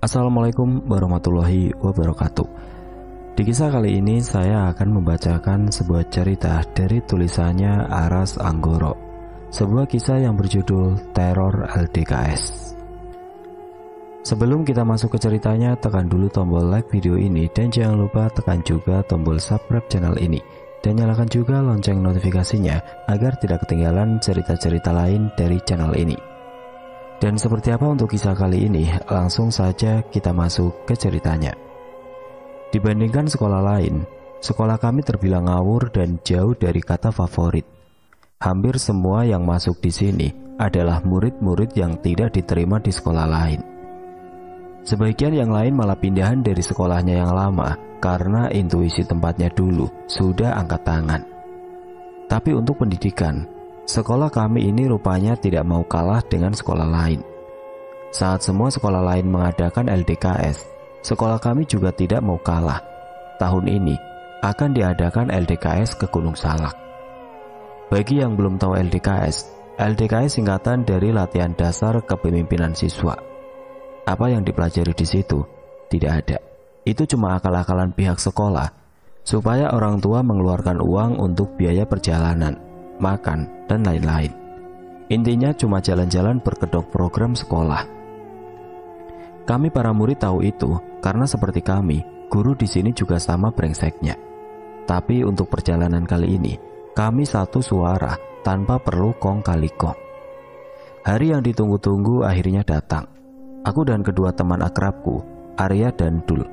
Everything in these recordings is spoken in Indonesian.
Assalamualaikum warahmatullahi wabarakatuh. Di kisah kali ini saya akan membacakan sebuah cerita dari tulisannya Aras Anggoro. Sebuah kisah yang berjudul Teror LDKS. Sebelum kita masuk ke ceritanya, tekan dulu tombol like video ini dan jangan lupa tekan juga tombol subscribe channel ini. Dan nyalakan juga lonceng notifikasinya agar tidak ketinggalan cerita-cerita lain dari channel ini. Dan seperti apa untuk kisah kali ini? Langsung saja kita masuk ke ceritanya. Dibandingkan sekolah lain, sekolah kami terbilang ngawur dan jauh dari kata favorit. Hampir semua yang masuk di sini adalah murid-murid yang tidak diterima di sekolah lain. Sebagian yang lain malah pindahan dari sekolahnya yang lama karena intuisi tempatnya dulu sudah angkat tangan. Tapi untuk pendidikan, sekolah kami ini rupanya tidak mau kalah dengan sekolah lain. Saat semua sekolah lain mengadakan LDKS, sekolah kami juga tidak mau kalah. Tahun ini akan diadakan LDKS ke Gunung Salak. Bagi yang belum tahu LDKS singkatan dari Latihan Dasar Kepemimpinan Siswa. Apa yang dipelajari di situ? Tidak ada. Itu cuma akal-akalan pihak sekolah supaya orang tua mengeluarkan uang untuk biaya perjalanan, makan, dan lain-lain. Intinya cuma jalan-jalan berkedok program sekolah. Kami para murid tahu itu karena seperti kami, guru di sini juga sama brengseknya. Tapi untuk perjalanan kali ini, kami satu suara tanpa perlu kong kali kong. Hari yang ditunggu-tunggu akhirnya datang. Aku dan kedua teman akrabku, Arya dan Dul,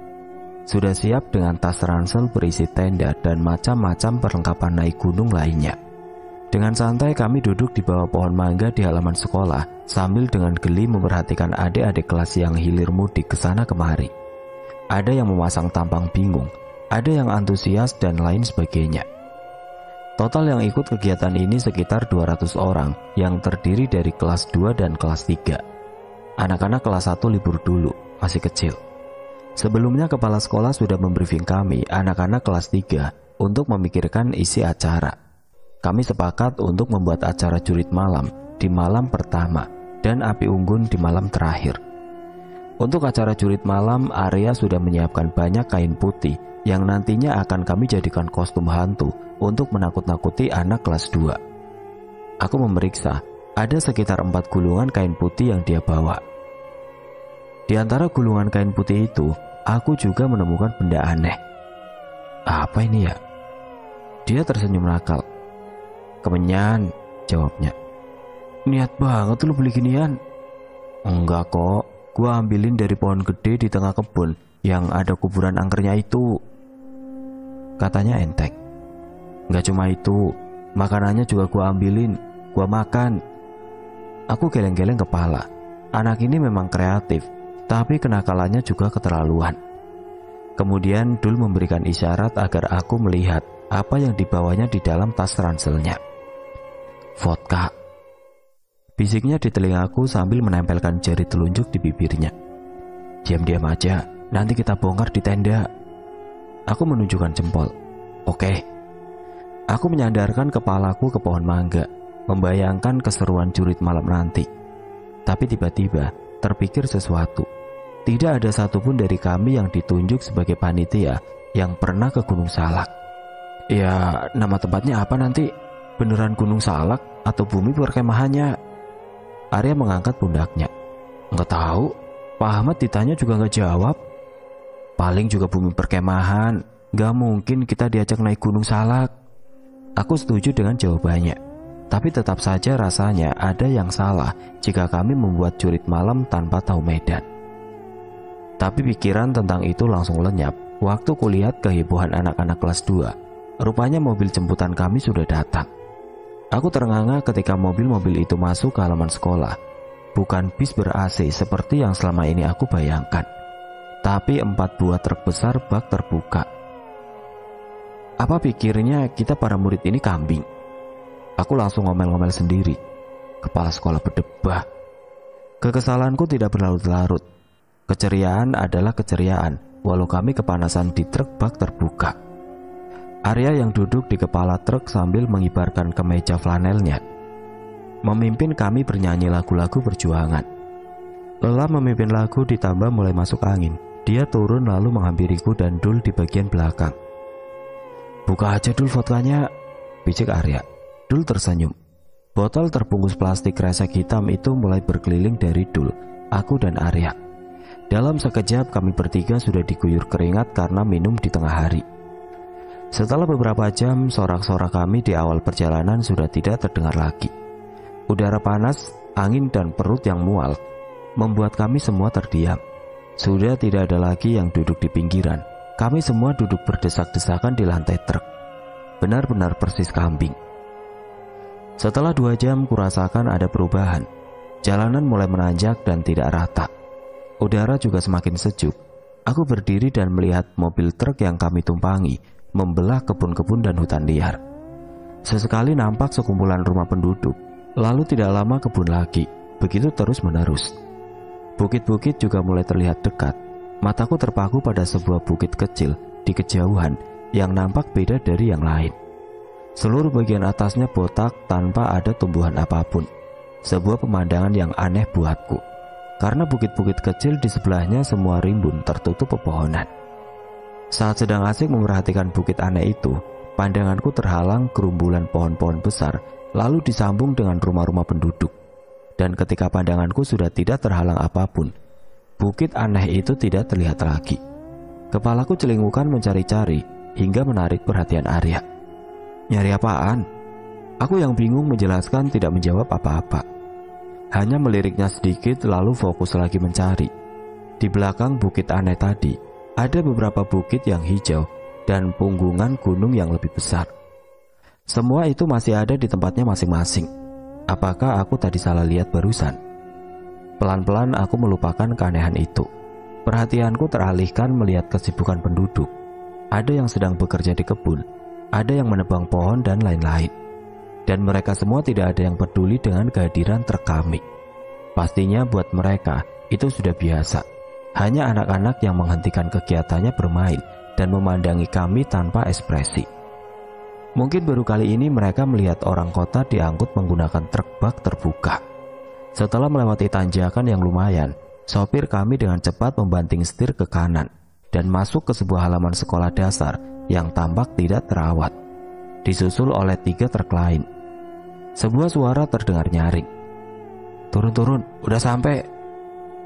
sudah siap dengan tas ransel berisi tenda dan macam-macam perlengkapan naik gunung lainnya. Dengan santai kami duduk di bawah pohon mangga di halaman sekolah sambil dengan geli memperhatikan adik-adik kelas yang hilir mudik ke sana kemari. Ada yang memasang tampang bingung, ada yang antusias dan lain sebagainya. Total yang ikut kegiatan ini sekitar 200 orang yang terdiri dari kelas 2 dan kelas 3. Anak-anak kelas 1 libur dulu, masih kecil. Sebelumnya kepala sekolah sudah membriefing kami anak-anak kelas 3 untuk memikirkan isi acara. Kami sepakat untuk membuat acara jurit malam di malam pertama dan api unggun di malam terakhir. Untuk acara jurit malam, Arya sudah menyiapkan banyak kain putih yang nantinya akan kami jadikan kostum hantu untuk menakut-nakuti anak kelas 2. Aku memeriksa, ada sekitar 4 gulungan kain putih yang dia bawa. Di antara gulungan kain putih itu, aku juga menemukan benda aneh. Apa ini ya? Dia tersenyum nakal. Kemenyan, jawabnya. Niat banget lu beli ginian. Enggak kok, gua ambilin dari pohon gede di tengah kebun yang ada kuburan angkernya itu, katanya entek. Enggak cuma itu, makanannya juga gua ambilin, gua makan. Aku geleng-geleng kepala. Anak ini memang kreatif, tapi kenakalannya juga keterlaluan. Kemudian Dul memberikan isyarat agar aku melihat apa yang dibawanya di dalam tas ranselnya. Vodka, bisiknya di telingaku sambil menempelkan jari telunjuk di bibirnya. Diam-diam aja, nanti kita bongkar di tenda. Aku menunjukkan jempol. Oke. Aku menyandarkan kepalaku ke pohon mangga, membayangkan keseruan jurit malam nanti. Tapi tiba-tiba terpikir sesuatu. Tidak ada satupun dari kami yang ditunjuk sebagai panitia yang pernah ke Gunung Salak. Ya, nama tempatnya apa nanti? Beneran Gunung Salak atau bumi perkemahannya? Arya mengangkat pundaknya. Nggak tahu. Pak Ahmad ditanya juga nggak jawab. Paling juga bumi perkemahan. Nggak mungkin kita diajak naik Gunung Salak. Aku setuju dengan jawabannya. Tapi tetap saja rasanya ada yang salah jika kami membuat jurit malam tanpa tahu medan. Tapi pikiran tentang itu langsung lenyap waktu kulihat kehebohan anak-anak kelas 2. Rupanya mobil jemputan kami sudah datang. Aku terengah-engah ketika mobil-mobil itu masuk ke halaman sekolah. Bukan bis ber-AC seperti yang selama ini aku bayangkan, tapi 4 buah truk besar bak terbuka. Apa pikirnya kita para murid ini kambing? Aku langsung ngomel-ngomel sendiri. Kepala sekolah berdebah. Kekesalanku tidak berlarut-larut. Keceriaan adalah keceriaan, walau kami kepanasan di truk bak terbuka. Arya yang duduk di kepala truk sambil mengibarkan kemeja flanelnya, memimpin kami bernyanyi lagu-lagu perjuangan. Lelah memimpin lagu ditambah mulai masuk angin. Dia turun lalu menghampiriku dan Dul di bagian belakang. "Buka aja Dul vodkanya," bijak Arya. Dul tersenyum. Botol terbungkus plastik kresek hitam itu mulai berkeliling dari Dul, aku dan Arya. Dalam sekejap kami bertiga sudah diguyur keringat karena minum di tengah hari. Setelah beberapa jam, sorak-sorak kami di awal perjalanan sudah tidak terdengar lagi. Udara panas, angin dan perut yang mual membuat kami semua terdiam. Sudah tidak ada lagi yang duduk di pinggiran. Kami semua duduk berdesak-desakan di lantai truk. Benar-benar persis kambing. Setelah 2 jam kurasakan ada perubahan. Jalanan mulai menanjak dan tidak rata. Udara juga semakin sejuk. Aku berdiri dan melihat mobil truk yang kami tumpangi membelah kebun-kebun dan hutan liar. Sesekali nampak sekumpulan rumah penduduk. Lalu tidak lama kebun lagi. Begitu terus menerus. Bukit-bukit juga mulai terlihat dekat. Mataku terpaku pada sebuah bukit kecil di kejauhan yang nampak beda dari yang lain. Seluruh bagian atasnya botak tanpa ada tumbuhan apapun. Sebuah pemandangan yang aneh buatku, karena bukit-bukit kecil di sebelahnya semua rimbun tertutup pepohonan. Saat sedang asik memerhatikan bukit aneh itu, pandanganku terhalang gerumbulan pohon-pohon besar, lalu disambung dengan rumah-rumah penduduk. Dan ketika pandanganku sudah tidak terhalang apapun, bukit aneh itu tidak terlihat lagi. Kepalaku celingukan mencari-cari hingga menarik perhatian Arya. "Nyari apaan?" Aku yang bingung menjelaskan tidak menjawab apa-apa. Hanya meliriknya sedikit lalu fokus lagi mencari. Di belakang bukit aneh tadi, ada beberapa bukit yang hijau dan punggungan gunung yang lebih besar. Semua itu masih ada di tempatnya masing-masing. Apakah aku tadi salah lihat barusan? Pelan-pelan aku melupakan keanehan itu. Perhatianku teralihkan melihat kesibukan penduduk. Ada yang sedang bekerja di kebun, ada yang menebang pohon dan lain-lain. Dan mereka semua tidak ada yang peduli dengan kehadiran truk kami. Pastinya buat mereka itu sudah biasa. Hanya anak-anak yang menghentikan kegiatannya bermain dan memandangi kami tanpa ekspresi. Mungkin baru kali ini mereka melihat orang kota diangkut menggunakan truk bak terbuka. Setelah melewati tanjakan yang lumayan, sopir kami dengan cepat membanting setir ke kanan dan masuk ke sebuah halaman sekolah dasar yang tampak tidak terawat, disusul oleh 3 truk lain. Sebuah suara terdengar nyaring. "Turun-turun, udah sampai."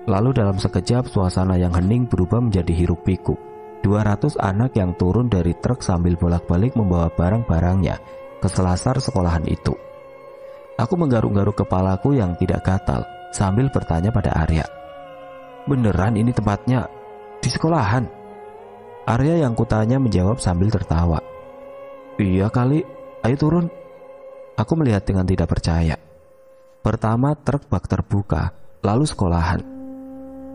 Lalu dalam sekejap suasana yang hening berubah menjadi hiruk pikuk. 200 anak yang turun dari truk sambil bolak-balik membawa barang-barangnya ke selasar sekolahan itu. Aku menggaruk-garuk kepalaku yang tidak gatal sambil bertanya pada Arya, "Beneran ini tempatnya? Di sekolahan?" Arya yang kutanya menjawab sambil tertawa, "Iya kali, ayo turun." Aku melihat dengan tidak percaya. Pertama truk bak terbuka, lalu sekolahan.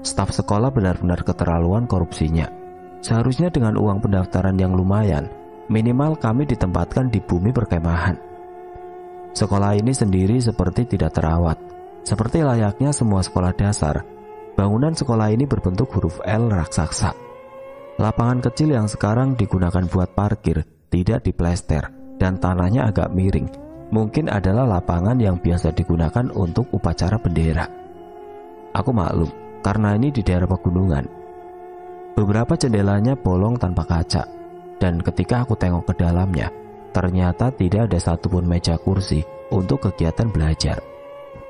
Staf sekolah benar-benar keterlaluan korupsinya. Seharusnya dengan uang pendaftaran yang lumayan, minimal kami ditempatkan di bumi perkemahan. Sekolah ini sendiri seperti tidak terawat. Seperti layaknya semua sekolah dasar, bangunan sekolah ini berbentuk huruf L raksasa. Lapangan kecil yang sekarang digunakan buat parkir tidak diplester dan tanahnya agak miring. Mungkin adalah lapangan yang biasa digunakan untuk upacara bendera. Aku maklum, karena ini di daerah pegunungan. Beberapa jendelanya bolong tanpa kaca, dan ketika aku tengok ke dalamnya, ternyata tidak ada satupun meja kursi untuk kegiatan belajar.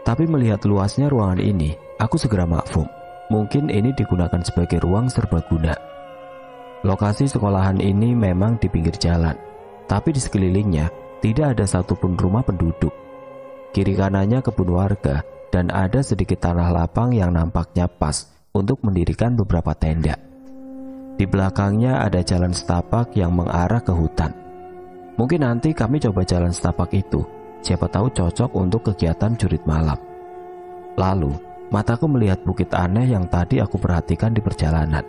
Tapi melihat luasnya ruangan ini, aku segera makfum. Mungkin ini digunakan sebagai ruang serbaguna. Lokasi sekolahan ini memang di pinggir jalan, tapi di sekelilingnya tidak ada satupun rumah penduduk. Kiri kanannya kebun warga dan ada sedikit tanah lapang yang nampaknya pas untuk mendirikan beberapa tenda. Di belakangnya ada jalan setapak yang mengarah ke hutan. Mungkin nanti kami coba jalan setapak itu, siapa tahu cocok untuk kegiatan jurit malam. Lalu, mataku melihat bukit aneh yang tadi aku perhatikan di perjalanan.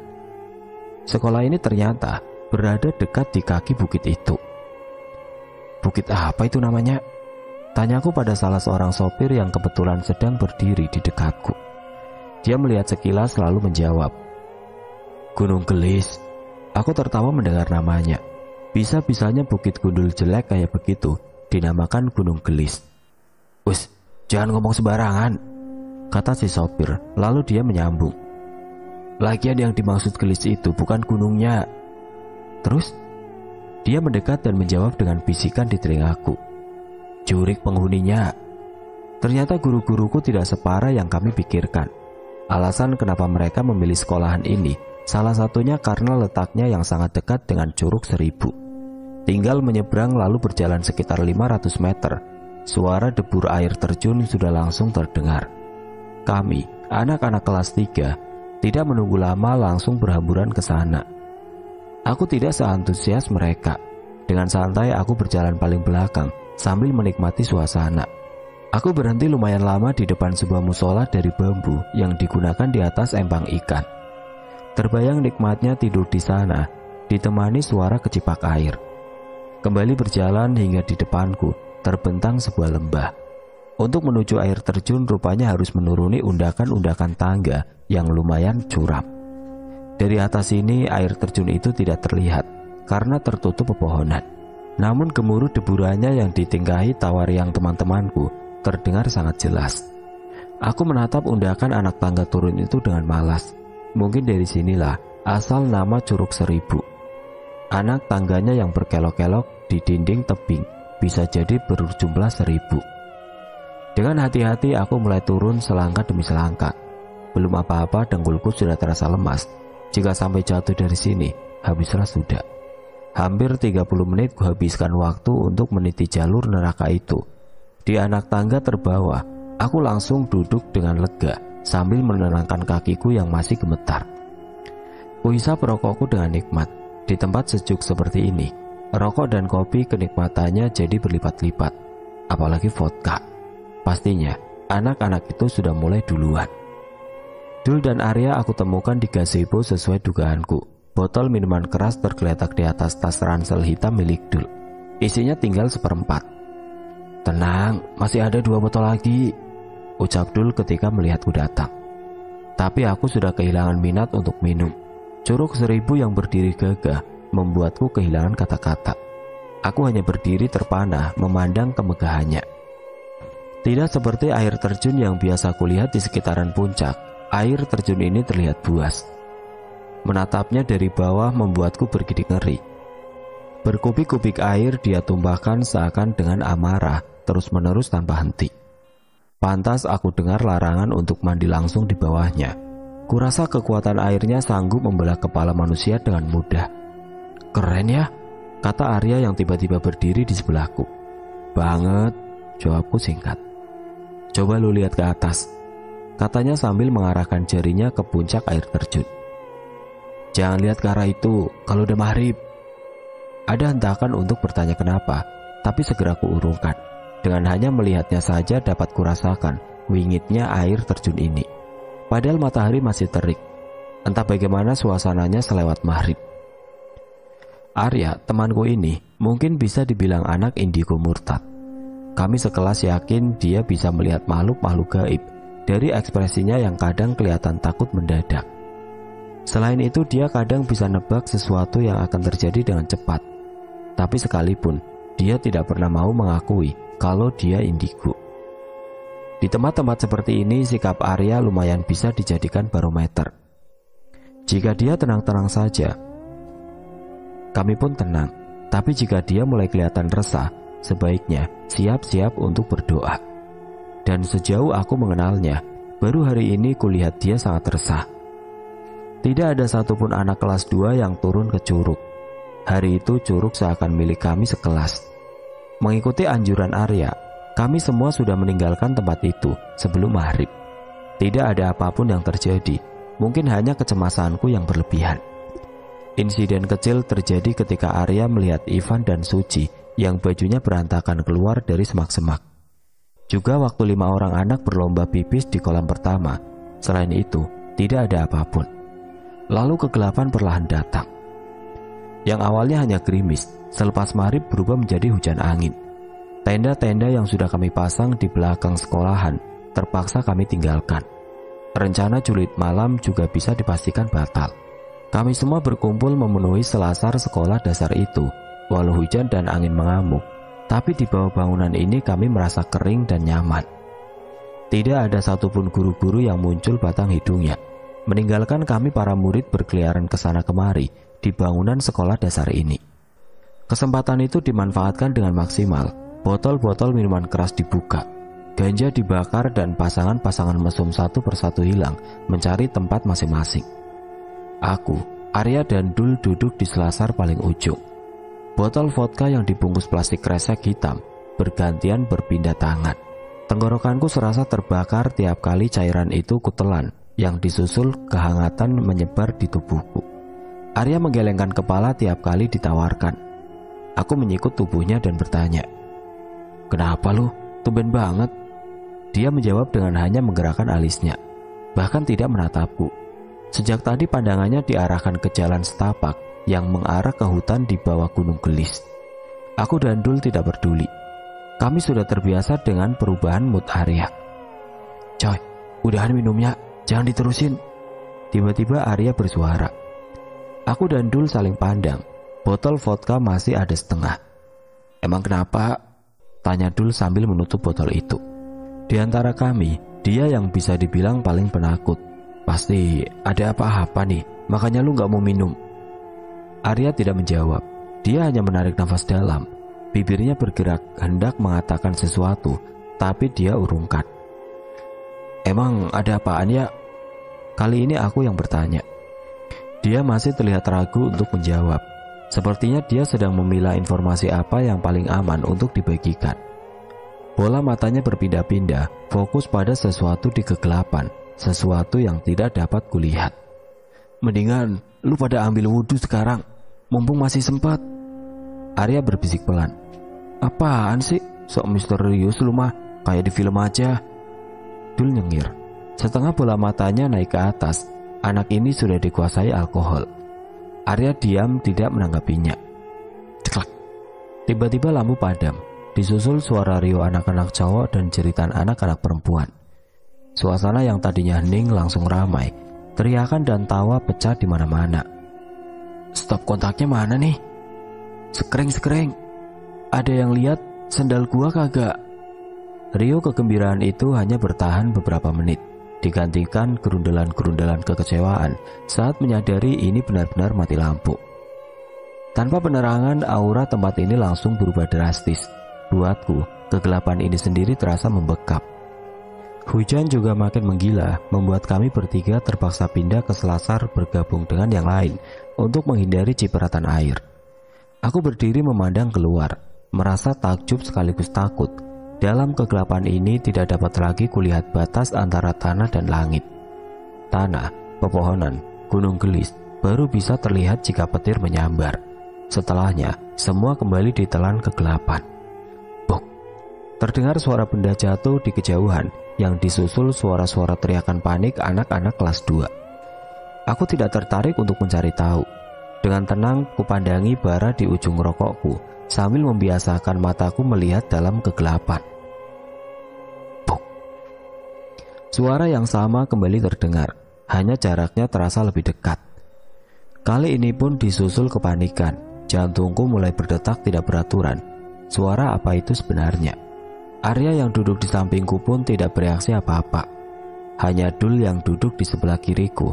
Sekolah ini ternyata berada dekat di kaki bukit itu. "Bukit apa itu namanya?" tanyaku pada salah seorang sopir yang kebetulan sedang berdiri di dekatku. Dia melihat sekilas lalu menjawab, "Gunung Gelis." Aku tertawa mendengar namanya. Bisa-bisanya bukit gundul jelek kayak begitu dinamakan Gunung Gelis. "Us, jangan ngomong sembarangan." kata si sopir. Lalu dia menyambung, "Lagian yang dimaksud gelis itu bukan gunungnya." Terus dia mendekat dan menjawab dengan bisikan di telingaku, "Jurik penghuninya." Ternyata guru-guruku tidak separah yang kami pikirkan. Alasan kenapa mereka memilih sekolahan ini salah satunya karena letaknya yang sangat dekat dengan Curug Seribu. Tinggal menyeberang lalu berjalan sekitar 500 meter, suara debur air terjun sudah langsung terdengar. Kami, anak-anak kelas 3, tidak menunggu lama langsung berhamburan ke sana. Aku tidak seantusias mereka. Dengan santai aku berjalan paling belakang sambil menikmati suasana. Aku berhenti lumayan lama di depan sebuah musola dari bambu yang digunakan di atas empang ikan. Terbayang nikmatnya tidur di sana, ditemani suara kecipak air. Kembali berjalan hingga di depanku terbentang sebuah lembah. Untuk menuju air terjun rupanya harus menuruni undakan-undakan tangga yang lumayan curam. Dari atas ini air terjun itu tidak terlihat karena tertutup pepohonan. Namun gemuruh deburannya yang ditinggahi tawariang teman-temanku terdengar sangat jelas. Aku menatap undakan anak tangga turun itu dengan malas. Mungkin dari sinilah asal nama Curug Seribu. Anak tangganya yang berkelok-kelok di dinding tebing bisa jadi berjumlah 1000. Dengan hati-hati aku mulai turun selangkah demi selangkah. Belum apa-apa dengkulku sudah terasa lemas. Jika sampai jatuh dari sini, habislah sudah. Hampir 30 menit kuhabiskan waktu untuk meniti jalur neraka itu. Di anak tangga terbawah, aku langsung duduk dengan lega sambil menenangkan kakiku yang masih gemetar. Kuhisap rokokku dengan nikmat. Di tempat sejuk seperti ini, rokok dan kopi kenikmatannya jadi berlipat-lipat. Apalagi vodka. Pastinya, anak-anak itu sudah mulai duluan. Dul dan Arya aku temukan di gazebo sesuai dugaanku. Botol minuman keras tergeletak di atas tas ransel hitam milik Dul. Isinya tinggal 1/4. "Tenang, masih ada 2 botol lagi," ucap Dul ketika melihatku datang. Tapi aku sudah kehilangan minat untuk minum. Curug Seribu yang berdiri gagah membuatku kehilangan kata-kata. Aku hanya berdiri terpana memandang kemegahannya. Tidak seperti air terjun yang biasa kulihat di sekitaran puncak, air terjun ini terlihat buas. Menatapnya dari bawah membuatku bergidik ngeri. Berkubik-kubik air dia tumpahkan seakan dengan amarah, terus-menerus tanpa henti. Pantas aku dengar larangan untuk mandi langsung di bawahnya. Kurasa kekuatan airnya sanggup membelah kepala manusia dengan mudah. "Keren ya," kata Arya yang tiba-tiba berdiri di sebelahku. "Banget," jawabku singkat. "Coba lu lihat ke atas," katanya sambil mengarahkan jarinya ke puncak air terjun. "Jangan lihat ke arah itu, kalau udah maghrib." Ada hentakan untuk bertanya kenapa, tapi segera kuurungkan. Dengan hanya melihatnya saja dapat kurasakan wingitnya air terjun ini. Padahal matahari masih terik. Entah bagaimana suasananya selewat maghrib. Arya, temanku ini, mungkin bisa dibilang anak indigo murtad. Kami sekelas yakin dia bisa melihat makhluk-makhluk gaib dari ekspresinya yang kadang kelihatan takut mendadak. Selain itu dia kadang bisa nebak sesuatu yang akan terjadi dengan cepat. Tapi sekalipun, dia tidak pernah mau mengakui kalau dia indigo. Di tempat-tempat seperti ini, sikap Arya lumayan bisa dijadikan barometer. Jika dia tenang-tenang saja, kami pun tenang. Tapi jika dia mulai kelihatan resah, sebaiknya siap-siap untuk berdoa. Dan sejauh aku mengenalnya, baru hari ini kulihat dia sangat resah. Tidak ada satupun anak kelas 2 yang turun ke curug. Hari itu curug seakan milik kami sekelas. Mengikuti anjuran Arya, kami semua sudah meninggalkan tempat itu sebelum maghrib. Tidak ada apapun yang terjadi, mungkin hanya kecemasanku yang berlebihan. Insiden kecil terjadi ketika Arya melihat Ivan dan Suci yang bajunya berantakan keluar dari semak-semak. Juga waktu 5 orang anak berlomba pipis di kolam pertama. Selain itu, tidak ada apapun. Lalu kegelapan perlahan datang. Yang awalnya hanya gerimis, selepas maghrib berubah menjadi hujan angin. Tenda-tenda yang sudah kami pasang di belakang sekolahan terpaksa kami tinggalkan. Rencana julid malam juga bisa dipastikan batal. Kami semua berkumpul memenuhi selasar sekolah dasar itu. Walau hujan dan angin mengamuk, tapi di bawah bangunan ini kami merasa kering dan nyaman. Tidak ada satupun guru-guru yang muncul batang hidungnya, meninggalkan kami para murid berkeliaran ke sana kemari di bangunan sekolah dasar ini. Kesempatan itu dimanfaatkan dengan maksimal. Botol-botol minuman keras dibuka, ganja dibakar, dan pasangan-pasangan mesum satu persatu hilang mencari tempat masing-masing. Aku, Arya, dan Dul duduk di selasar paling ujung. Botol vodka yang dibungkus plastik kresek hitam bergantian berpindah tangan. Tenggorokanku serasa terbakar tiap kali cairan itu kutelan, yang disusul kehangatan menyebar di tubuhku. Arya menggelengkan kepala tiap kali ditawarkan. Aku menyikut tubuhnya dan bertanya, "Kenapa lu? Tumben banget." Dia menjawab dengan hanya menggerakkan alisnya, bahkan tidak menatapku. Sejak tadi pandangannya diarahkan ke jalan setapak yang mengarah ke hutan di bawah Gunung Gelis. Aku dan Dul tidak peduli. Kami sudah terbiasa dengan perubahan mood Arya. "Coy, udahan minumnya, jangan diterusin." Tiba-tiba Arya bersuara. Aku dan Dul saling pandang. Botol vodka masih ada setengah. "Emang kenapa?" tanya Dul sambil menutup botol itu. Di antara kami, dia yang bisa dibilang paling penakut. "Pasti ada apa-apa nih, makanya lu gak mau minum." Arya tidak menjawab. Dia hanya menarik nafas dalam. Bibirnya bergerak hendak mengatakan sesuatu, tapi dia urungkan. "Emang ada apaan ya?" Kali ini aku yang bertanya. Dia masih terlihat ragu untuk menjawab. Sepertinya dia sedang memilah informasi apa yang paling aman untuk dibagikan. Bola matanya berpindah-pindah, fokus pada sesuatu di kegelapan, sesuatu yang tidak dapat kulihat. "Mendingan lu pada ambil wudhu sekarang, mumpung masih sempat." Arya berbisik pelan. "Apaan sih? Sok misterius lu mah, kayak di film aja." Dul nyengir. Setengah bola matanya naik ke atas. Anak ini sudah dikuasai alkohol. Arya diam tidak menanggapinya. Ceklek. Tiba-tiba lampu padam. Disusul suara Rio anak-anak cowok dan jeritan anak-anak perempuan. Suasana yang tadinya hening langsung ramai. Teriakan dan tawa pecah di mana-mana. "Stop kontaknya mana nih? Sekering. Ada yang lihat sendal gua kagak?" Rio kegembiraan itu hanya bertahan beberapa menit, digantikan gerundelan-gerundelan kekecewaan saat menyadari ini benar-benar mati lampu. Tanpa penerangan, aura tempat ini langsung berubah drastis. Buatku, kegelapan ini sendiri terasa membekap. Hujan juga makin menggila, membuat kami bertiga terpaksa pindah ke selasar bergabung dengan yang lain untuk menghindari cipratan air. Aku berdiri memandang keluar, merasa takjub sekaligus takut. Dalam kegelapan ini tidak dapat lagi kulihat batas antara tanah dan langit. Tanah, pepohonan, Gunung Gelis baru bisa terlihat jika petir menyambar. Setelahnya, semua kembali ditelan kegelapan. Buk! Terdengar suara benda jatuh di kejauhan yang disusul suara-suara teriakan panik anak-anak kelas 2. Aku tidak tertarik untuk mencari tahu. Dengan tenang, kupandangi bara di ujung rokokku sambil membiasakan mataku melihat dalam kegelapan. Buk! Suara yang sama kembali terdengar, hanya jaraknya terasa lebih dekat. Kali ini pun disusul kepanikan. Jantungku mulai berdetak tidak beraturan. Suara apa itu sebenarnya? Arya yang duduk di sampingku pun tidak bereaksi apa-apa. Hanya Dul yang duduk di sebelah kiriku,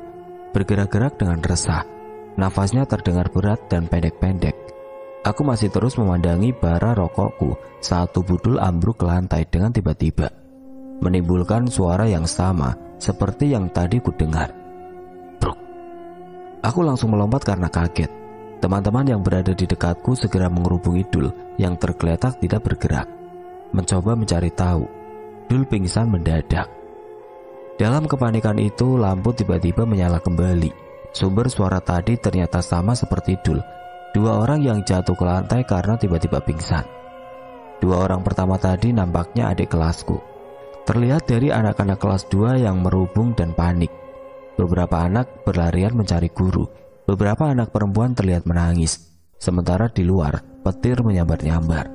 bergerak-gerak dengan resah. Nafasnya terdengar berat dan pendek-pendek. Aku masih terus memandangi bara rokokku saat tubuh Dul ambruk ke lantai dengan tiba-tiba, menimbulkan suara yang sama seperti yang tadi ku dengar. Bruk. Aku langsung melompat karena kaget. Teman-teman yang berada di dekatku segera mengerubungi Dul yang tergeletak tidak bergerak, mencoba mencari tahu. Dul pingsan mendadak. Dalam kepanikan itu, lampu tiba-tiba menyala kembali. Sumber suara tadi ternyata sama seperti Dul. 2 orang yang jatuh ke lantai karena tiba-tiba pingsan. 2 orang pertama tadi nampaknya adik kelasku. Terlihat dari anak-anak kelas 2 yang merubung dan panik. Beberapa anak berlarian mencari guru. Beberapa anak perempuan terlihat menangis. Sementara di luar, petir menyambar-nyambar.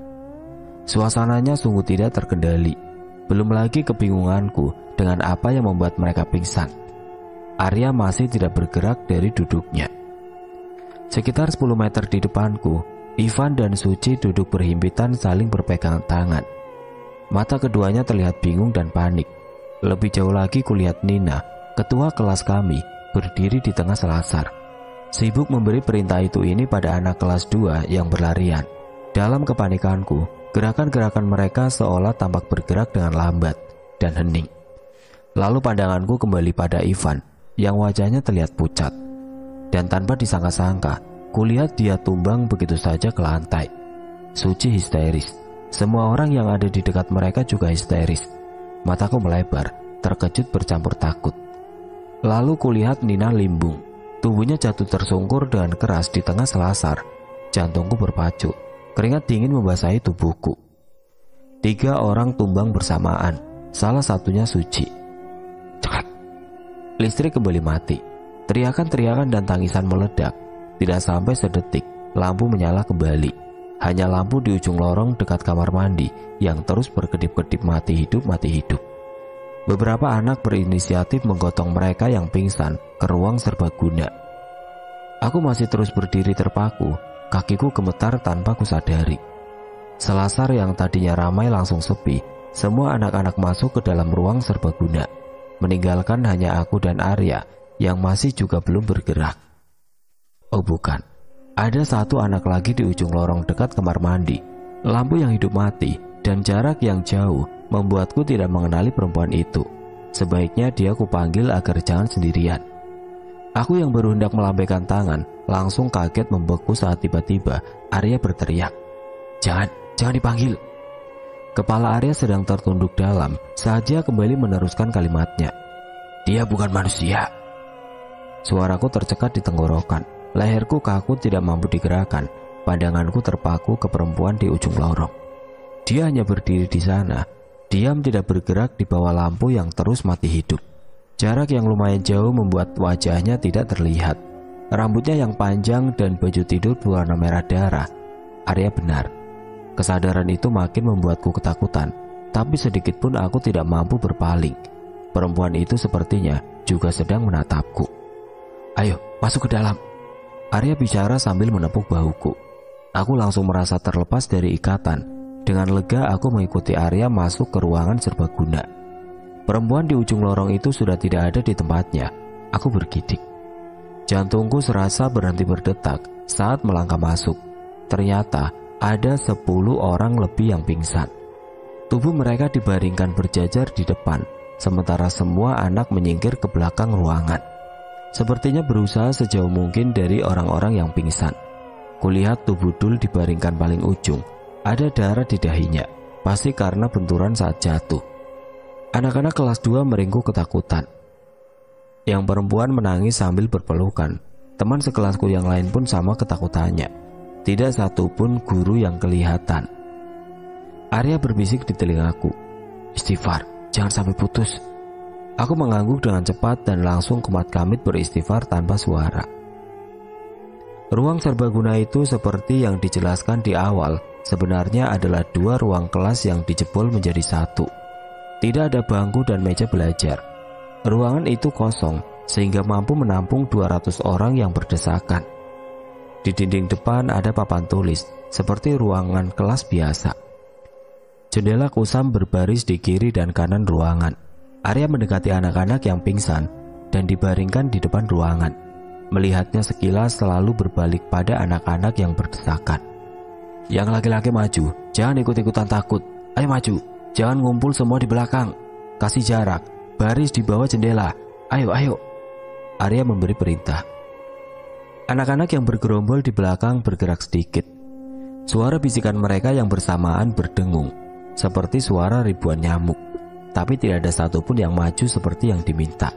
Suasananya sungguh tidak terkendali. Belum lagi kebingunganku dengan apa yang membuat mereka pingsan. Arya masih tidak bergerak dari duduknya. Sekitar 10 meter di depanku, Ivan dan Suci duduk berhimpitan saling berpegangan tangan. Mata keduanya terlihat bingung dan panik. Lebih jauh lagi kulihat Nina, ketua kelas kami, berdiri di tengah selasar, sibuk memberi perintah itu ini pada anak kelas 2 yang berlarian. Dalam kepanikanku, gerakan-gerakan mereka seolah tampak bergerak dengan lambat dan hening. Lalu pandanganku kembali pada Ivan yang wajahnya terlihat pucat. Dan tanpa disangka-sangka, kulihat dia tumbang begitu saja ke lantai. Suci histeris. Semua orang yang ada di dekat mereka juga histeris. Mataku melebar, terkejut bercampur takut. Lalu kulihat Nina limbung. Tubuhnya jatuh tersungkur dengan keras di tengah selasar. Jantungku berpacu. Keringat dingin membasahi tubuhku. 3 orang tumbang bersamaan. Salah satunya Suci. Cekat! Listrik kembali mati. Teriakan-teriakan dan tangisan meledak. Tidak sampai sedetik, lampu menyala kembali. Hanya lampu di ujung lorong dekat kamar mandi yang terus berkedip-kedip mati hidup. Beberapa anak berinisiatif menggotong mereka yang pingsan ke ruang serbaguna. Aku masih terus berdiri terpaku. Kakiku gemetar tanpa kusadari. Selasar yang tadinya ramai langsung sepi. Semua anak-anak masuk ke dalam ruang serbaguna, meninggalkan hanya aku dan Arya yang masih juga belum bergerak. Oh bukan, ada satu anak lagi di ujung lorong dekat kamar mandi. Lampu yang hidup mati dan jarak yang jauh membuatku tidak mengenali perempuan itu. Sebaiknya dia kupanggil agar jangan sendirian. Aku yang baru hendak melambaikan tangan langsung kaget membeku saat tiba-tiba Arya berteriak, Jangan dipanggil. Kepala Arya sedang tertunduk dalam saat dia kembali meneruskan kalimatnya. Dia bukan manusia. Suaraku tercekat di tenggorokan. Leherku kaku tidak mampu digerakkan. Pandanganku terpaku ke perempuan di ujung lorong. Dia hanya berdiri di sana, diam tidak bergerak di bawah lampu yang terus mati hidup. Jarak yang lumayan jauh membuat wajahnya tidak terlihat. Rambutnya yang panjang dan baju tidur berwarna merah darah. Arya benar. Kesadaran itu makin membuatku ketakutan, tapi sedikit pun aku tidak mampu berpaling. Perempuan itu sepertinya juga sedang menatapku. Ayo, masuk ke dalam. Arya bicara sambil menepuk bahuku. Aku langsung merasa terlepas dari ikatan. Dengan lega aku mengikuti Arya masuk ke ruangan serbaguna. Perempuan di ujung lorong itu sudah tidak ada di tempatnya. Aku bergidik. Jantungku serasa berhenti berdetak saat melangkah masuk. Ternyata ada 10 orang lebih yang pingsan. Tubuh mereka dibaringkan berjajar di depan, sementara semua anak menyingkir ke belakang ruangan. Sepertinya berusaha sejauh mungkin dari orang-orang yang pingsan. Kulihat tubuh Dul dibaringkan paling ujung. Ada darah di dahinya, pasti karena benturan saat jatuh. Anak-anak kelas 2 meringkuk ketakutan. Yang perempuan menangis sambil berpelukan. Teman sekelasku yang lain pun sama ketakutannya. Tidak satu pun guru yang kelihatan. Arya berbisik di telingaku, Istighfar, jangan sampai putus. Aku mengangguk dengan cepat dan langsung kumat kamit beristighfar tanpa suara. Ruang serbaguna itu seperti yang dijelaskan di awal, sebenarnya adalah 2 ruang kelas yang dijebol menjadi 1. Tidak ada bangku dan meja belajar. Ruangan itu kosong sehingga mampu menampung 200 orang yang berdesakan. Di dinding depan ada papan tulis seperti ruangan kelas biasa. Jendela kusam berbaris di kiri dan kanan ruangan. Arya mendekati anak-anak yang pingsan dan dibaringkan di depan ruangan. Melihatnya sekilas selalu berbalik pada anak-anak yang berdesakan. Yang laki-laki maju, jangan ikut-ikutan takut. Ayo maju. Jangan ngumpul semua di belakang. Kasih jarak. Baris di bawah jendela. Ayo. Arya memberi perintah. Anak-anak yang bergerombol di belakang bergerak sedikit. Suara bisikan mereka yang bersamaan berdengung, seperti suara ribuan nyamuk. Tapi tidak ada satupun yang maju seperti yang diminta.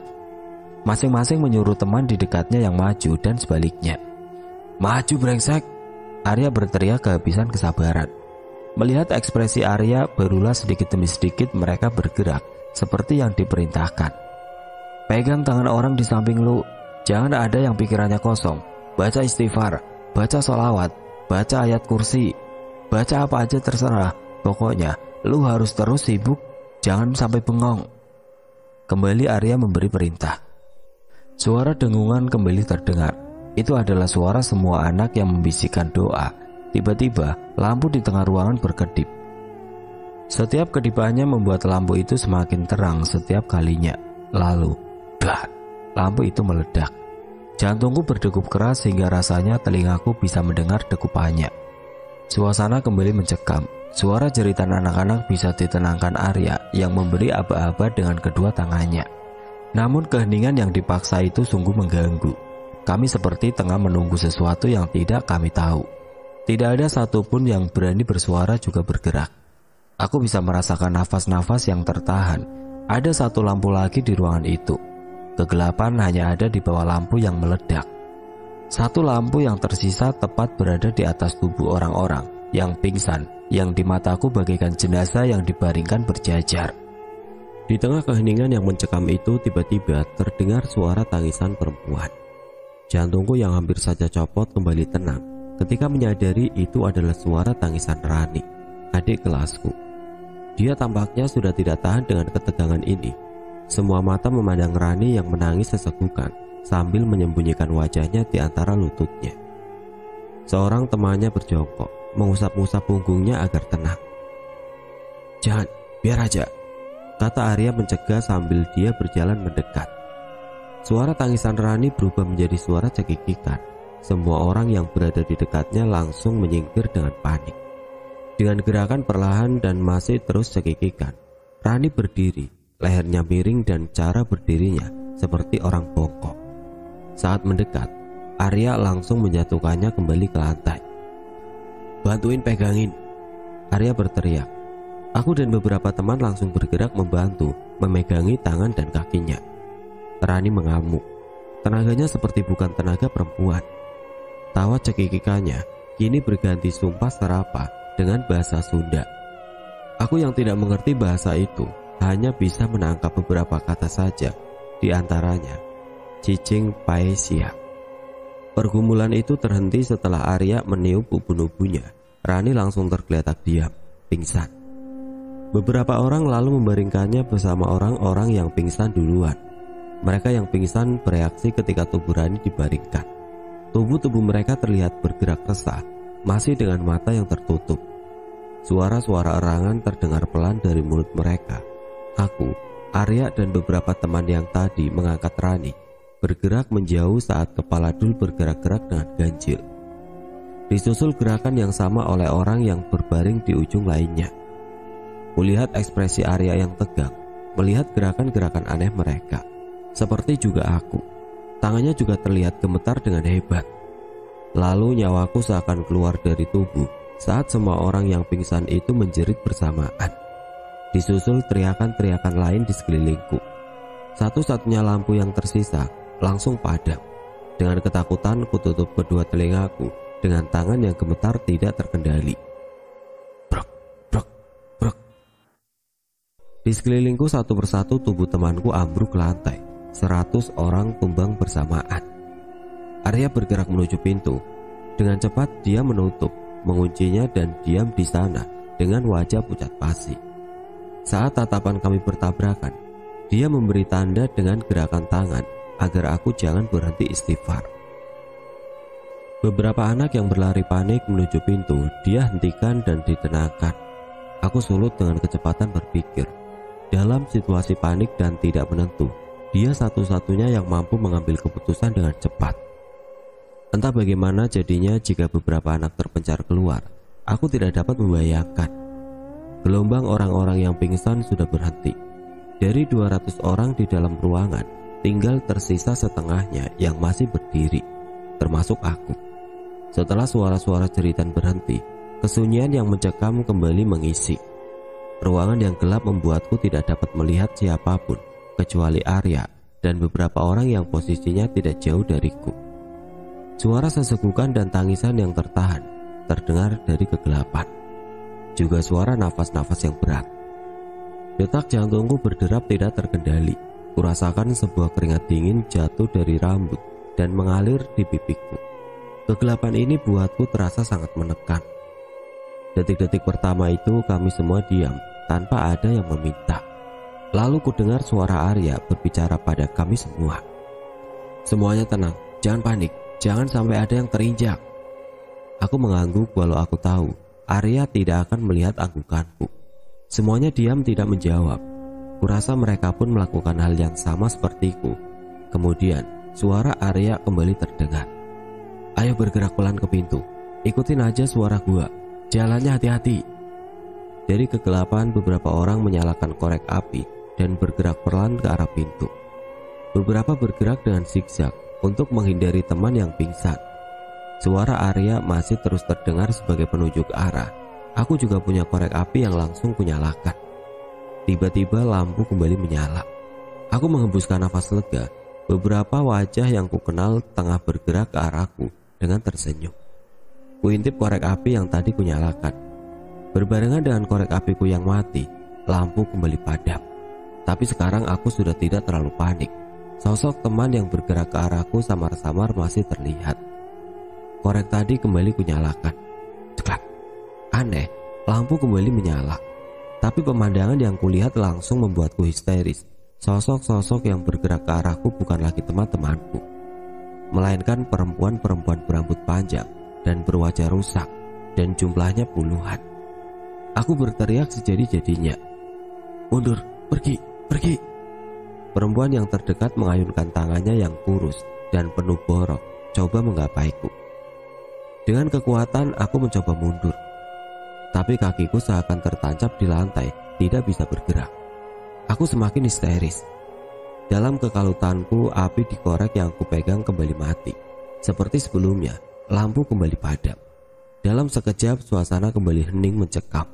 Masing-masing menyuruh teman di dekatnya yang maju dan sebaliknya. Maju brengsek! Arya berteriak kehabisan kesabaran. Melihat ekspresi Arya, barulah sedikit demi sedikit mereka bergerak seperti yang diperintahkan. Pegang tangan orang di samping lu. Jangan ada yang pikirannya kosong. Baca istighfar, baca sholawat, baca ayat kursi, baca apa aja terserah. Pokoknya lu harus terus sibuk, jangan sampai bengong. Kembali Arya memberi perintah. Suara dengungan kembali terdengar. Itu adalah suara semua anak yang membisikkan doa. Tiba-tiba lampu di tengah ruangan berkedip. Setiap kedipannya membuat lampu itu semakin terang setiap kalinya. Lalu, blat, lampu itu meledak. Jantungku berdegup keras hingga rasanya telingaku bisa mendengar degupannya. Suasana kembali mencekam. Suara jeritan anak-anak bisa ditenangkan Arya yang memberi aba-aba dengan kedua tangannya. Namun keheningan yang dipaksa itu sungguh mengganggu. Kami seperti tengah menunggu sesuatu yang tidak kami tahu. Tidak ada satupun yang berani bersuara juga bergerak. Aku bisa merasakan nafas-nafas yang tertahan. Ada satu lampu lagi di ruangan itu. Kegelapan hanya ada di bawah lampu yang meledak. Satu lampu yang tersisa tepat berada di atas tubuh orang-orang yang pingsan, yang di mataku bagaikan jenazah yang dibaringkan berjajar. Di tengah keheningan yang mencekam itu, tiba-tiba terdengar suara tangisan perempuan. Jantungku yang hampir saja copot kembali tenang ketika menyadari itu adalah suara tangisan Rani, adik kelasku. Dia tampaknya sudah tidak tahan dengan ketegangan ini. Semua mata memandang Rani yang menangis sesegukan sambil menyembunyikan wajahnya di antara lututnya. Seorang temannya berjongkok, mengusap-usap punggungnya agar tenang. "Jangan, biar aja," kata Arya mencegah sambil dia berjalan mendekat. Suara tangisan Rani berubah menjadi suara cekikikan. Semua orang yang berada di dekatnya langsung menyingkir dengan panik. Dengan gerakan perlahan dan masih terus cekikikan, Rani berdiri, lehernya miring dan cara berdirinya seperti orang bongkok. Saat mendekat, Arya langsung menjatuhkannya kembali ke lantai. "Bantuin pegangin," Arya berteriak. Aku dan beberapa teman langsung bergerak membantu memegangi tangan dan kakinya. Rani mengamuk. Tenaganya seperti bukan tenaga perempuan. Tawa cekikikannya kini berganti sumpah serapah dengan bahasa Sunda. Aku yang tidak mengerti bahasa itu hanya bisa menangkap beberapa kata saja, di antaranya cicing paesia. Pergumulan itu terhenti setelah Arya meniup ubun-ubunnya. Rani langsung tergeletak diam, pingsan. Beberapa orang lalu membaringkannya bersama orang-orang yang pingsan duluan. Mereka yang pingsan bereaksi ketika tubuh Rani dibaringkan. Tubuh-tubuh mereka terlihat bergerak resah, masih dengan mata yang tertutup. Suara-suara erangan terdengar pelan dari mulut mereka. Aku, Arya dan beberapa teman yang tadi mengangkat Rani bergerak menjauh saat kepala Dul bergerak-gerak dengan ganjil. Disusul gerakan yang sama oleh orang yang berbaring di ujung lainnya. Kulihat ekspresi Arya yang tegang, melihat gerakan-gerakan aneh mereka. Seperti juga aku, tangannya juga terlihat gemetar dengan hebat. Lalu nyawaku seakan keluar dari tubuh saat semua orang yang pingsan itu menjerit bersamaan. Disusul teriakan-teriakan lain di sekelilingku. Satu-satunya lampu yang tersisa langsung padam. Dengan ketakutan kututup kedua telingaku dengan tangan yang gemetar tidak terkendali. Brok, brok, brok. Di sekelilingku satu persatu tubuh temanku ambruk ke lantai. 100 orang tumbang bersamaan. Arya bergerak menuju pintu. Dengan cepat dia menutup, menguncinya dan diam di sana dengan wajah pucat pasi. Saat tatapan kami bertabrakan, dia memberi tanda dengan gerakan tangan agar aku jangan berhenti istighfar. Beberapa anak yang berlari panik menuju pintu, dia hentikan dan ditenangkan. Aku sulut dengan kecepatan berpikir. Dalam situasi panik dan tidak menentu, dia satu-satunya yang mampu mengambil keputusan dengan cepat. Entah bagaimana jadinya jika beberapa anak terpencar keluar. Aku tidak dapat membayangkan. Gelombang orang-orang yang pingsan sudah berhenti. Dari 200 orang di dalam ruangan, tinggal tersisa setengahnya yang masih berdiri, termasuk aku. Setelah suara-suara jeritan berhenti, kesunyian yang mencekam kembali mengisi. Ruangan yang gelap membuatku tidak dapat melihat siapapun kecuali Arya dan beberapa orang yang posisinya tidak jauh dariku. Suara sesegukan dan tangisan yang tertahan terdengar dari kegelapan. Juga suara nafas-nafas yang berat. Detak jantungku berderap tidak terkendali. Kurasakan sebuah keringat dingin jatuh dari rambut dan mengalir di pipiku. Kegelapan ini buatku terasa sangat menekan. Detik-detik pertama itu kami semua diam tanpa ada yang meminta. Lalu kudengar suara Arya berbicara pada kami semua. "Semuanya tenang, jangan panik. Jangan sampai ada yang terinjak." Aku mengangguk walau aku tahu Arya tidak akan melihat anggukanku. Semuanya diam tidak menjawab. Kurasa mereka pun melakukan hal yang sama sepertiku. Kemudian suara Arya kembali terdengar. "Ayo bergerak pelan ke pintu. Ikutin aja suara gua. Jalannya hati-hati." Dari kegelapan beberapa orang menyalakan korek api dan bergerak pelan ke arah pintu. Beberapa bergerak dengan zigzag untuk menghindari teman yang pingsan. Suara Arya masih terus terdengar sebagai penunjuk arah. Aku juga punya korek api yang langsung kunyalakan. Tiba-tiba lampu kembali menyala. Aku menghembuskan nafas lega. Beberapa wajah yang kukenal tengah bergerak ke arahku dengan tersenyum. Kuintip korek api yang tadi kunyalakan. Berbarengan dengan korek apiku yang mati, lampu kembali padam. Tapi sekarang aku sudah tidak terlalu panik. Sosok teman yang bergerak ke arahku samar-samar masih terlihat. Korek tadi kembali kunyalakan. Ceklak. Aneh, lampu kembali menyala. Tapi pemandangan yang kulihat langsung membuatku histeris. Sosok-sosok yang bergerak ke arahku bukan lagi teman-temanku, melainkan perempuan-perempuan berambut panjang dan berwajah rusak, dan jumlahnya puluhan. Aku berteriak sejadi-jadinya. "Mundur, pergi, pergi." Perempuan yang terdekat mengayunkan tangannya yang kurus dan penuh borok, coba menggapaiku. Dengan kekuatan aku mencoba mundur, tapi kakiku seakan tertancap di lantai, tidak bisa bergerak. Aku semakin histeris. Dalam kekalutanku, api di korek yang kupegang kembali mati. Seperti sebelumnya, lampu kembali padam. Dalam sekejap, suasana kembali hening mencekam.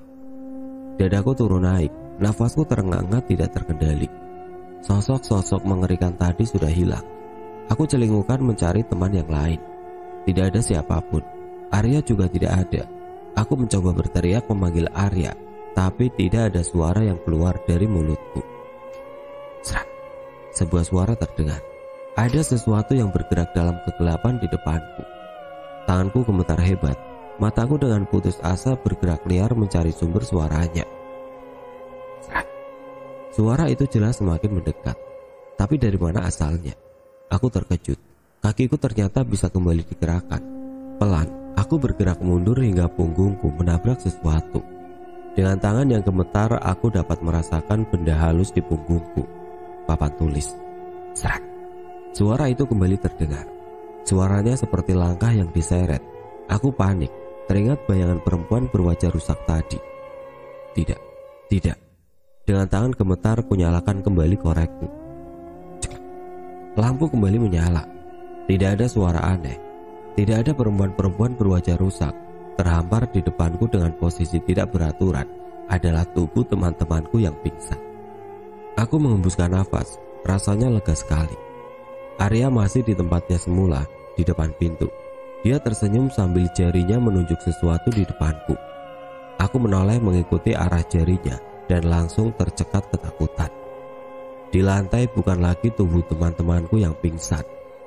Dadaku turun naik, nafasku terengah-engah tidak terkendali. Sosok-sosok mengerikan tadi sudah hilang. Aku celingukan mencari teman yang lain. Tidak ada siapapun. Arya juga tidak ada. Aku mencoba berteriak memanggil Arya, tapi tidak ada suara yang keluar dari mulutku. Serak. Sebuah suara terdengar. Ada sesuatu yang bergerak dalam kegelapan di depanku. Tanganku gemetar hebat. Mataku dengan putus asa bergerak liar mencari sumber suaranya. Serak. Suara itu jelas semakin mendekat. Tapi dari mana asalnya? Aku terkejut. Kakiku ternyata bisa kembali digerakkan. Pelan, aku bergerak mundur hingga punggungku menabrak sesuatu. Dengan tangan yang gemetar, aku dapat merasakan benda halus di punggungku. Papan tulis. Serak. Suara itu kembali terdengar. Suaranya seperti langkah yang diseret. Aku panik, teringat bayangan perempuan berwajah rusak tadi. Tidak, tidak. Dengan tangan gemetar, kunyalakan kembali korekku. Ceklek. Lampu kembali menyala. Tidak ada suara aneh. Tidak ada perempuan-perempuan berwajah rusak. Terhampar di depanku dengan posisi tidak beraturan adalah tubuh teman-temanku yang pingsan. Aku menghembuskan nafas, rasanya lega sekali. Arya masih di tempatnya semula, di depan pintu. Dia tersenyum sambil jarinya menunjuk sesuatu di depanku. Aku menoleh mengikuti arah jarinya dan langsung tercekat ketakutan. Di lantai bukan lagi tubuh teman-temanku yang pingsan,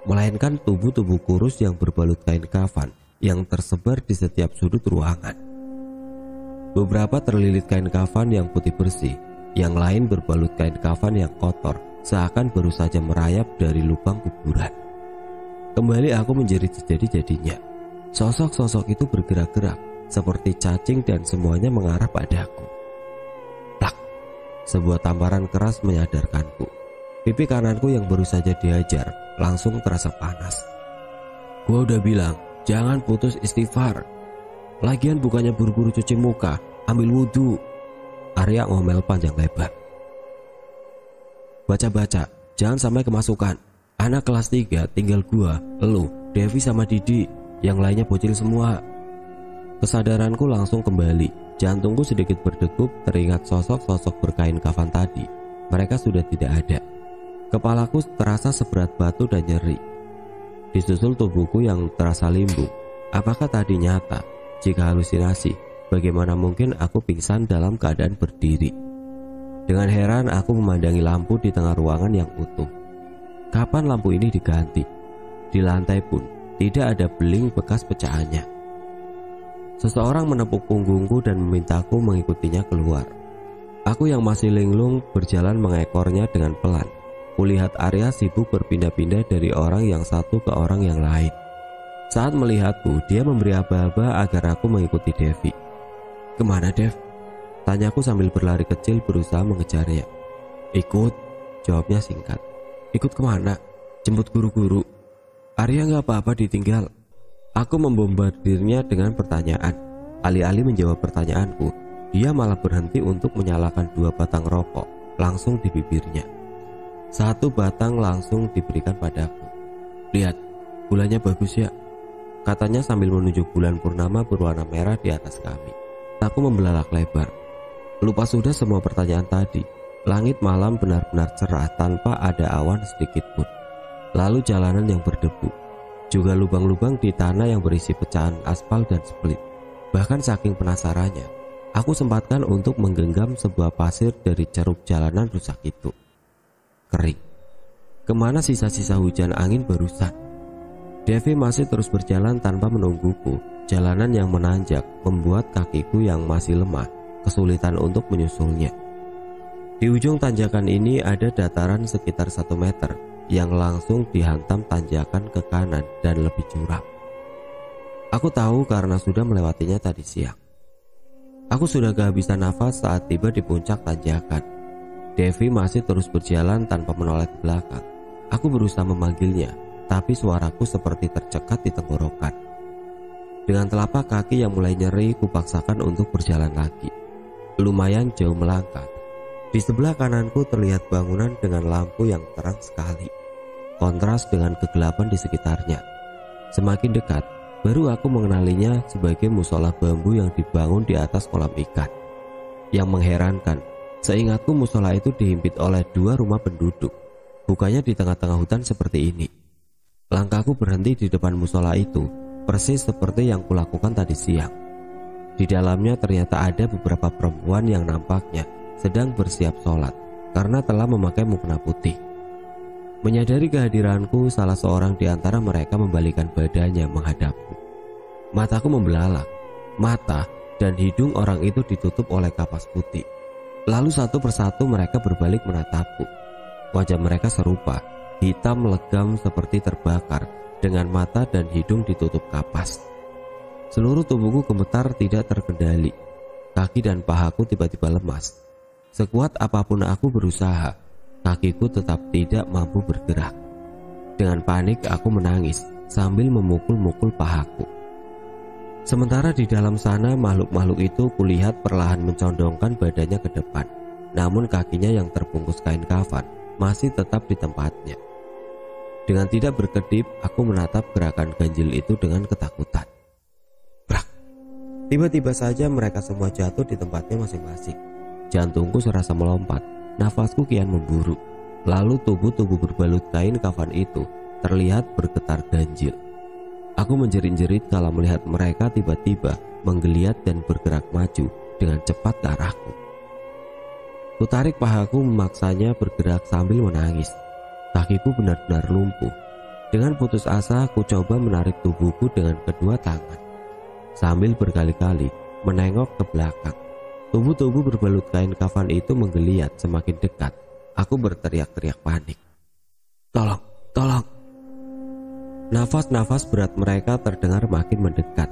melainkan tubuh-tubuh kurus yang berbalut kain kafan yang tersebar di setiap sudut ruangan. Beberapa terlilit kain kafan yang putih bersih, yang lain berbalut kain kafan yang kotor, seakan baru saja merayap dari lubang kuburan. Kembali aku menjerit sejadi-jadinya. Sosok-sosok itu bergerak-gerak seperti cacing dan semuanya mengarah padaku. Plak! Sebuah tamparan keras menyadarkanku. Pipi kananku yang baru saja dihajar langsung terasa panas. Gua udah bilang, jangan putus istighfar. Lagian bukannya buru-buru cuci muka, ambil wudhu. Arya ngomel panjang lebar. Baca-baca, jangan sampai kemasukan. Anak kelas 3 tinggal gua, elu, Devi sama Didi. Yang lainnya bocil semua. Kesadaranku langsung kembali. Jantungku sedikit berdegup teringat sosok-sosok berkain kafan tadi. Mereka sudah tidak ada. Kepalaku terasa seberat batu dan nyeri. Disusul tubuhku yang terasa limbung. Apakah tadi nyata? Jika halusinasi, bagaimana mungkin aku pingsan dalam keadaan berdiri? Dengan heran aku memandangi lampu di tengah ruangan yang utuh. Kapan lampu ini diganti? Di lantai pun tidak ada beling bekas pecahannya. Seseorang menepuk punggungku dan memintaku mengikutinya keluar. Aku yang masih linglung berjalan mengekornya dengan pelan. Kulihat Arya sibuk berpindah-pindah dari orang yang satu ke orang yang lain. Saat melihatku, dia memberi aba-aba agar aku mengikuti Devi. Kemana, Dev? Tanyaku sambil berlari kecil berusaha mengejarnya. Ikut, jawabnya singkat. Ikut kemana? Jemput guru-guru. Arya gak apa-apa ditinggal. Aku membombardirnya dengan pertanyaan. Alih-alih menjawab pertanyaanku, dia malah berhenti untuk menyalakan 2 batang rokok langsung di bibirnya. 1 batang langsung diberikan padaku. Lihat, bulannya bagus ya, katanya sambil menunjuk bulan purnama berwarna merah di atas kami. Aku membelalak lebar. Lupa sudah semua pertanyaan tadi. Langit malam benar-benar cerah tanpa ada awan sedikit pun. Lalu jalanan yang berdebu, juga lubang-lubang di tanah yang berisi pecahan aspal dan split. Bahkan saking penasarannya, aku sempatkan untuk menggenggam sebuah pasir dari ceruk jalanan rusak itu. Kering. Kemana sisa-sisa hujan angin barusan? Devi masih terus berjalan tanpa menungguku. Jalanan yang menanjak membuat kakiku yang masih lemah kesulitan untuk menyusulnya. Di ujung tanjakan ini ada dataran sekitar 1 meter yang langsung dihantam tanjakan ke kanan dan lebih curam. Aku tahu karena sudah melewatinya tadi siang. Aku sudah kehabisan nafas saat tiba di puncak tanjakan. Devi masih terus berjalan tanpa menoleh ke belakang. Aku berusaha memanggilnya, tapi suaraku seperti tercekat di tenggorokan. Dengan telapak kaki yang mulai nyeri, kupaksakan untuk berjalan lagi. Lumayan jauh melangkah. Di sebelah kananku terlihat bangunan dengan lampu yang terang sekali, kontras dengan kegelapan di sekitarnya. Semakin dekat, baru aku mengenalinya sebagai musola bambu yang dibangun di atas kolam ikan. Yang mengherankan, seingatku musola itu dihimpit oleh 2 rumah penduduk, bukannya di tengah-tengah hutan seperti ini. Langkahku berhenti di depan musola itu, persis seperti yang kulakukan tadi siang. Di dalamnya ternyata ada beberapa perempuan yang nampaknya sedang bersiap sholat karena telah memakai mukena putih. Menyadari kehadiranku, salah seorang di antara mereka membalikkan badannya menghadapku. Mataku membelalak. Mata dan hidung orang itu ditutup oleh kapas putih. Lalu satu persatu mereka berbalik menatapku. Wajah mereka serupa, hitam legam seperti terbakar, dengan mata dan hidung ditutup kapas. Seluruh tubuhku gemetar tidak terkendali. Kaki dan pahaku tiba-tiba lemas. Sekuat apapun aku berusaha, kakiku tetap tidak mampu bergerak. Dengan panik aku menangis sambil memukul-mukul pahaku. Sementara di dalam sana makhluk-makhluk itu kulihat perlahan mencondongkan badannya ke depan. Namun kakinya yang terbungkus kain kafan masih tetap di tempatnya. Dengan tidak berkedip, aku menatap gerakan ganjil itu dengan ketakutan. Tiba-tiba saja mereka semua jatuh di tempatnya masing-masing. Jantungku serasa melompat, nafasku kian memburu. Lalu tubuh-tubuh berbalut kain kafan itu terlihat bergetar ganjil. Aku menjerit-jerit kalau melihat mereka tiba-tiba menggeliat dan bergerak maju dengan cepat ke arahku. Kutarik pahaku memaksanya bergerak sambil menangis. Kakiku benar-benar lumpuh. Dengan putus asa aku coba menarik tubuhku dengan kedua tangan. Sambil berkali-kali menengok ke belakang, tubuh-tubuh berbalut kain kafan itu menggeliat semakin dekat. Aku berteriak-teriak panik. Tolong, tolong. Nafas-nafas berat mereka terdengar makin mendekat.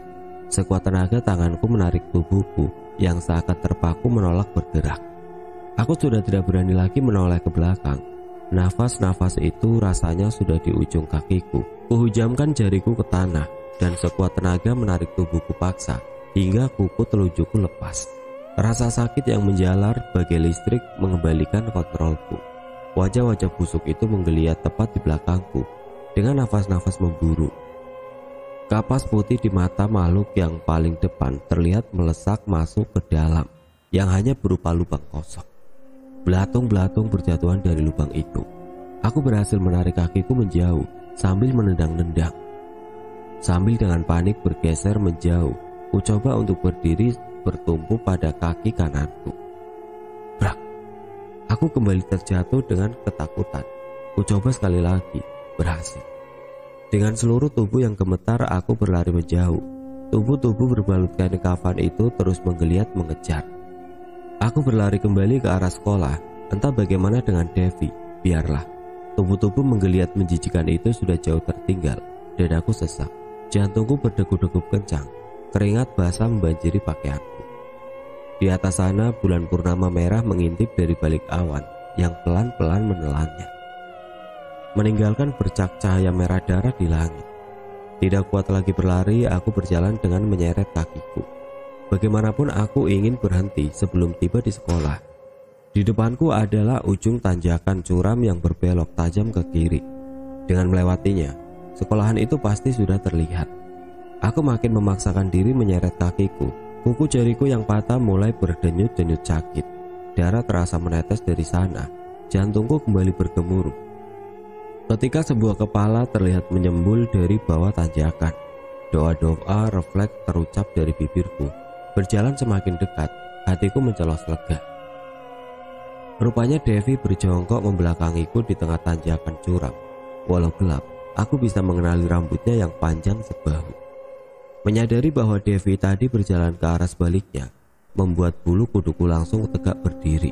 Sekuat tenaga tanganku menarik tubuhku yang seakan terpaku menolak bergerak. Aku sudah tidak berani lagi menoleh ke belakang. Nafas-nafas itu rasanya sudah di ujung kakiku. Kuhujamkan jariku ke tanah dan sekuat tenaga menarik tubuhku paksa hingga kuku telunjukku lepas. Rasa sakit yang menjalar bagai listrik mengembalikan kontrolku. Wajah-wajah busuk itu menggeliat tepat di belakangku dengan nafas-nafas memburu. Kapas putih di mata makhluk yang paling depan terlihat melesak masuk ke dalam, yang hanya berupa lubang kosong. Belatung-belatung berjatuhan dari lubang itu. Aku berhasil menarik kakiku menjauh sambil menendang-nendang. Sambil dengan panik bergeser menjauh, ku coba untuk berdiri bertumpu pada kaki kananku. Brak! Aku kembali terjatuh dengan ketakutan. Ku coba sekali lagi, berhasil. Dengan seluruh tubuh yang gemetar, aku berlari menjauh. Tubuh-tubuh berbalut kain kafan itu terus menggeliat mengejar. Aku berlari kembali ke arah sekolah. Entah bagaimana dengan Devi, biarlah. Tubuh-tubuh menggeliat menjijikan itu sudah jauh tertinggal, dan aku sesak. Jantungku berdegup-degup kencang. Keringat basah membanjiri pakaianku. Di atas sana bulan purnama merah mengintip dari balik awan yang pelan-pelan menelannya, meninggalkan bercak cahaya merah darah di langit. Tidak kuat lagi berlari, aku berjalan dengan menyeret kakiku. Bagaimanapun aku ingin berhenti sebelum tiba di sekolah. Di depanku adalah ujung tanjakan curam yang berbelok tajam ke kiri. Dengan melewatinya, sekolahan itu pasti sudah terlihat. Aku makin memaksakan diri menyeret kakiku. Kuku jariku yang patah mulai berdenyut-denyut sakit. Darah terasa menetes dari sana. Jantungku kembali bergemuruh. Ketika sebuah kepala terlihat menyembul dari bawah tanjakan, doa-doa refleks terucap dari bibirku. Berjalan semakin dekat, hatiku mencelos lega. Rupanya Devi berjongkok membelakangiku di tengah tanjakan curam. Walau gelap, aku bisa mengenali rambutnya yang panjang sebahu. Menyadari bahwa Devi tadi berjalan ke arah sebaliknya, membuat bulu kuduku langsung tegak berdiri.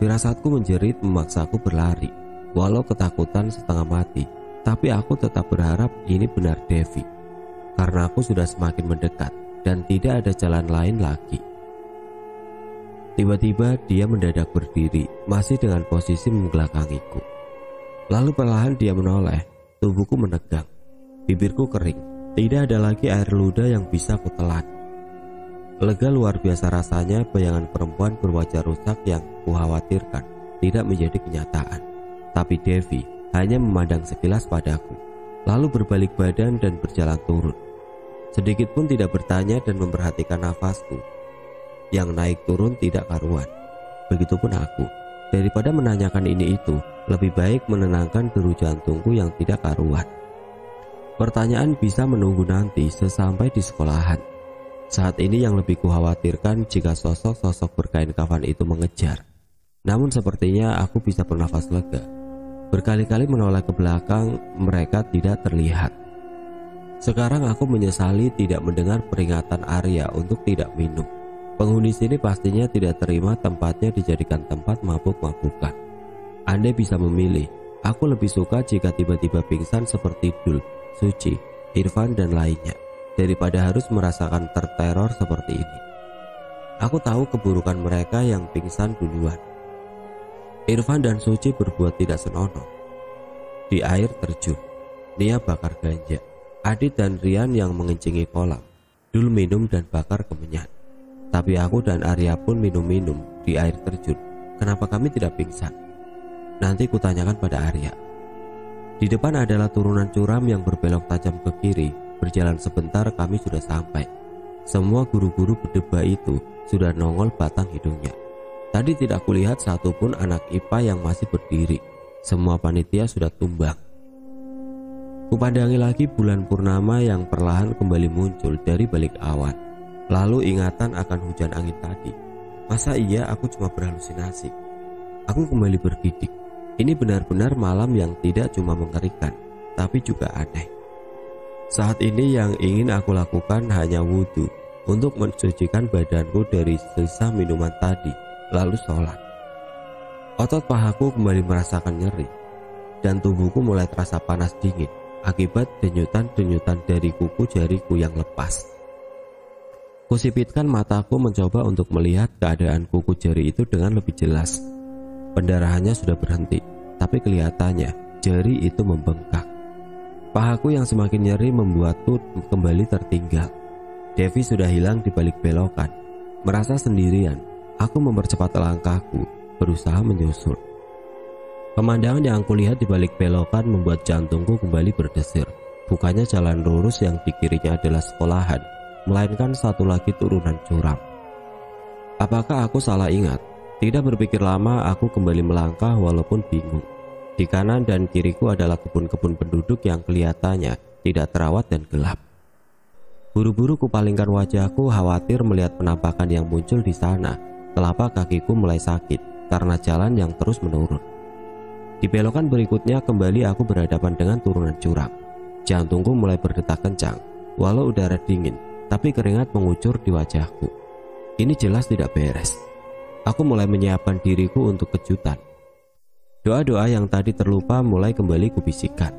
Firasatku menjerit memaksaku berlari. Walau ketakutan setengah mati, tapi aku tetap berharap ini benar Devi. Karena aku sudah semakin mendekat dan tidak ada jalan lain lagi. Tiba-tiba dia mendadak berdiri, masih dengan posisi membelakangiku. Lalu perlahan dia menoleh, tubuhku menegang, bibirku kering. Tidak ada lagi air ludah yang bisa kutelan. Lega luar biasa rasanya bayangan perempuan berwajah rusak yang kukhawatirkan tidak menjadi kenyataan. Tapi Devi hanya memandang sekilas padaku, lalu berbalik badan dan berjalan turun. Sedikit pun tidak bertanya dan memperhatikan nafasku yang naik turun tidak karuan. Begitupun aku. Daripada menanyakan ini itu, lebih baik menenangkan deru jantungku yang tidak karuan. Pertanyaan bisa menunggu nanti sesampai di sekolahan. Saat ini yang lebih kukhawatirkan jika sosok-sosok berkain kafan itu mengejar. Namun sepertinya aku bisa bernafas lega. Berkali-kali menoleh ke belakang, mereka tidak terlihat. Sekarang aku menyesali tidak mendengar peringatan Arya untuk tidak minum. Penghuni sini pastinya tidak terima tempatnya dijadikan tempat mabuk-mabukan. Andai bisa memilih, aku lebih suka jika tiba-tiba pingsan seperti Dul, Suci, Irfan dan lainnya, daripada harus merasakan terteror seperti ini. Aku tahu keburukan mereka yang pingsan duluan. Irfan dan Suci berbuat tidak senonoh. Di air terjun, Nia bakar ganja. Adit dan Rian yang mengencingi kolam. Dul minum dan bakar kemenyan. Tapi aku dan Arya pun minum-minum di air terjun. Kenapa kami tidak pingsan? Nanti kutanyakan pada Arya. Di depan adalah turunan curam yang berbelok tajam ke kiri. Berjalan sebentar kami sudah sampai. Semua guru-guru berdebat itu sudah nongol batang hidungnya. Tadi tidak kulihat satupun anak IPA yang masih berdiri. Semua panitia sudah tumbang. Kupandangi lagi bulan purnama yang perlahan kembali muncul dari balik awan. Lalu ingatan akan hujan angin tadi. Masa iya aku cuma berhalusinasi? Aku kembali bergidik. Ini benar-benar malam yang tidak cuma mengerikan, tapi juga aneh. Saat ini yang ingin aku lakukan hanya wudhu untuk mensucikan badanku dari sisa minuman tadi, lalu sholat. Otot pahaku kembali merasakan nyeri, dan tubuhku mulai terasa panas dingin akibat denyutan-denyutan dari kuku jariku yang lepas. Kusipitkan mataku mencoba untuk melihat keadaan kuku jari itu dengan lebih jelas. Pendarahannya sudah berhenti, tapi kelihatannya jari itu membengkak. Pahaku yang semakin nyeri membuatku kembali tertinggal. Devi sudah hilang di balik belokan. Merasa sendirian, aku mempercepat langkahku, berusaha menyusul. Pemandangan yang aku lihat di balik belokan membuat jantungku kembali berdesir. Bukannya jalan lurus yang di kirinya adalah sekolahan, melainkan satu lagi turunan curam. Apakah aku salah ingat? Tidak berpikir lama, aku kembali melangkah walaupun bingung. Di kanan dan kiriku adalah kebun-kebun penduduk yang kelihatannya tidak terawat dan gelap. Buru-buru kupalingkan wajahku, khawatir melihat penampakan yang muncul di sana. Telapak kakiku mulai sakit karena jalan yang terus menurun. Di belokan berikutnya kembali aku berhadapan dengan turunan curam. Jantungku mulai berdetak kencang, walau udara dingin, tapi keringat mengucur di wajahku. Ini jelas tidak beres. Aku mulai menyiapkan diriku untuk kejutan. Doa-doa yang tadi terlupa mulai kembali kubisikkan.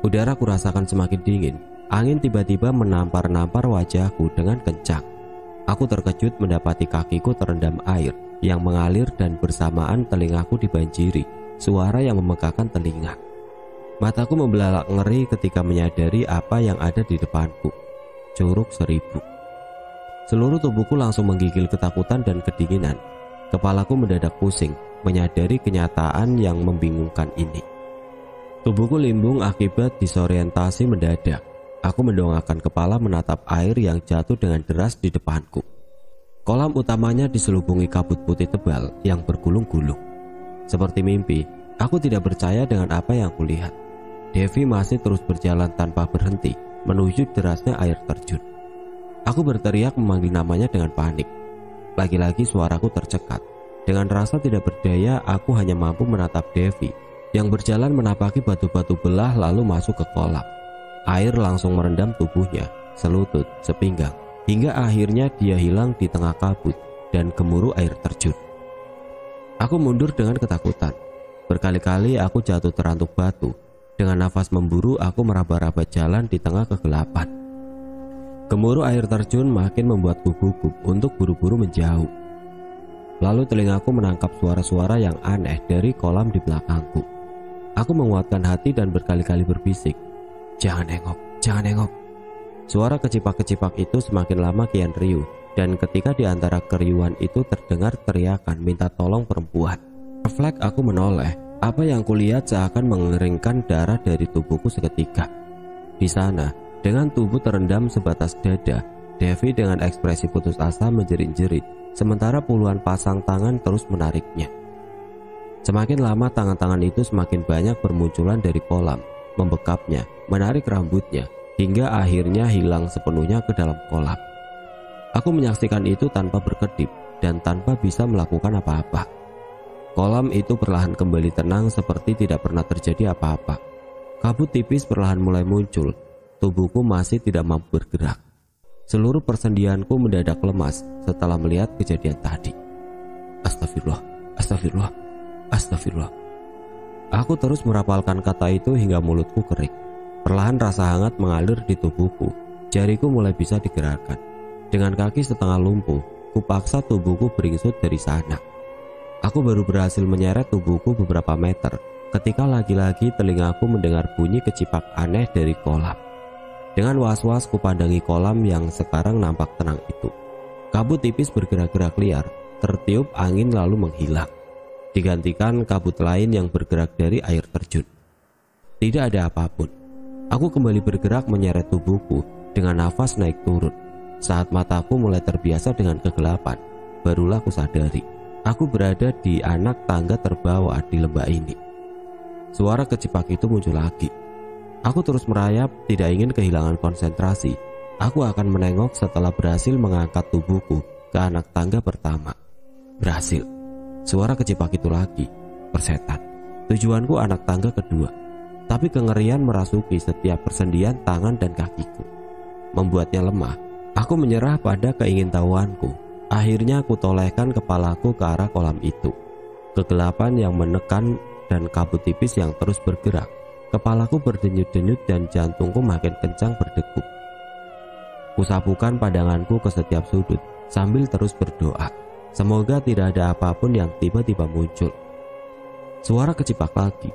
Udara kurasakan semakin dingin. Angin tiba-tiba menampar-nampar wajahku dengan kencang. Aku terkejut mendapati kakiku terendam air yang mengalir dan bersamaan telingaku dibanjiri suara yang memegahkan telinga. Mataku membelalak ngeri ketika menyadari apa yang ada di depanku. Curug 1000. Seluruh tubuhku langsung menggigil ketakutan dan kedinginan. Kepalaku mendadak pusing menyadari kenyataan yang membingungkan ini. Tubuhku limbung akibat disorientasi mendadak. Aku mendongakkan kepala menatap air yang jatuh dengan deras di depanku. Kolam utamanya diselubungi kabut putih tebal yang bergulung-gulung. Seperti mimpi, aku tidak percaya dengan apa yang kulihat. Devi masih terus berjalan tanpa berhenti menuju derasnya air terjun. Aku berteriak memanggil namanya dengan panik. Lagi-lagi suaraku tercekat. Dengan rasa tidak berdaya, aku hanya mampu menatap Devi yang berjalan menapaki batu-batu belah lalu masuk ke kolam. Air langsung merendam tubuhnya, selutut, sepinggang, hingga akhirnya dia hilang di tengah kabut dan gemuruh air terjun. Aku mundur dengan ketakutan. Berkali-kali aku jatuh terantuk batu. Dengan nafas memburu, aku meraba-raba jalan di tengah kegelapan. Gemuruh air terjun makin membuatku gugup untuk buru-buru menjauh. Lalu telingaku menangkap suara-suara yang aneh dari kolam di belakangku. Aku menguatkan hati dan berkali-kali berbisik, "Jangan nengok, jangan nengok." Suara kecipak-kecipak itu semakin lama kian riuh, dan ketika di antara keriuhan itu terdengar teriakan minta tolong perempuan. Refleks aku menoleh. Apa yang kulihat seakan mengeringkan darah dari tubuhku seketika. Di sana, dengan tubuh terendam sebatas dada, Devi dengan ekspresi putus asa menjerit-jerit, sementara puluhan pasang tangan terus menariknya. Semakin lama tangan-tangan itu semakin banyak bermunculan dari kolam, membekapnya, menarik rambutnya, hingga akhirnya hilang sepenuhnya ke dalam kolam. Aku menyaksikan itu tanpa berkedip dan tanpa bisa melakukan apa-apa. Kolam itu perlahan kembali tenang seperti tidak pernah terjadi apa-apa. Kabut tipis perlahan mulai muncul. Tubuhku masih tidak mampu bergerak. Seluruh persendianku mendadak lemas setelah melihat kejadian tadi. Astagfirullah, astagfirullah, astagfirullah. Aku terus merapalkan kata itu hingga mulutku kering. Perlahan rasa hangat mengalir di tubuhku. Jariku mulai bisa digerakkan. Dengan kaki setengah lumpuh, kupaksa tubuhku beringsut dari sana. Aku baru berhasil menyeret tubuhku beberapa meter ketika lagi-lagi telingaku mendengar bunyi kecipak aneh dari kolam. Dengan was-was kupandangi kolam yang sekarang nampak tenang itu. Kabut tipis bergerak-gerak liar, tertiup angin lalu menghilang. Digantikan kabut lain yang bergerak dari air terjun. Tidak ada apapun. Aku kembali bergerak menyeret tubuhku dengan nafas naik turun. Saat mataku mulai terbiasa dengan kegelapan, barulah kusadari aku berada di anak tangga terbawah di lembah ini. Suara kecipak itu muncul lagi. Aku terus merayap, tidak ingin kehilangan konsentrasi. Aku akan menengok setelah berhasil mengangkat tubuhku ke anak tangga pertama. Berhasil. Suara kecipak itu lagi. Persetan. Tujuanku anak tangga kedua. Tapi kengerian merasuki setiap persendian tangan dan kakiku. Membuatnya lemah. Aku menyerah pada keingintahuanku. Akhirnya aku tolehkan kepalaku ke arah kolam itu. Kegelapan yang menekan dan kabut tipis yang terus bergerak. Kepalaku berdenyut-denyut dan jantungku makin kencang berdegup. Kusapukan pandanganku ke setiap sudut sambil terus berdoa. Semoga tidak ada apapun yang tiba-tiba muncul. Suara kecipak lagi.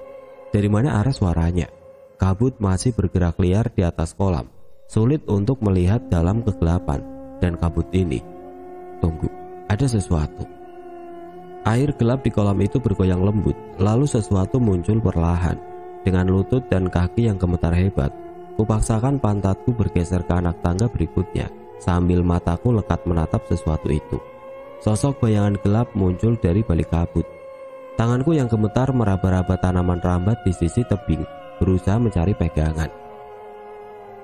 Dari mana arah suaranya? Kabut masih bergerak liar di atas kolam. Sulit untuk melihat dalam kegelapan dan kabut ini. Tunggu, ada sesuatu. Air gelap di kolam itu bergoyang lembut, lalu sesuatu muncul perlahan. Dengan lutut dan kaki yang gemetar hebat, kupaksakan pantatku bergeser ke anak tangga berikutnya, sambil mataku lekat menatap sesuatu itu. Sosok bayangan gelap muncul dari balik kabut. Tanganku yang gemetar meraba-raba tanaman rambat di sisi tebing, berusaha mencari pegangan.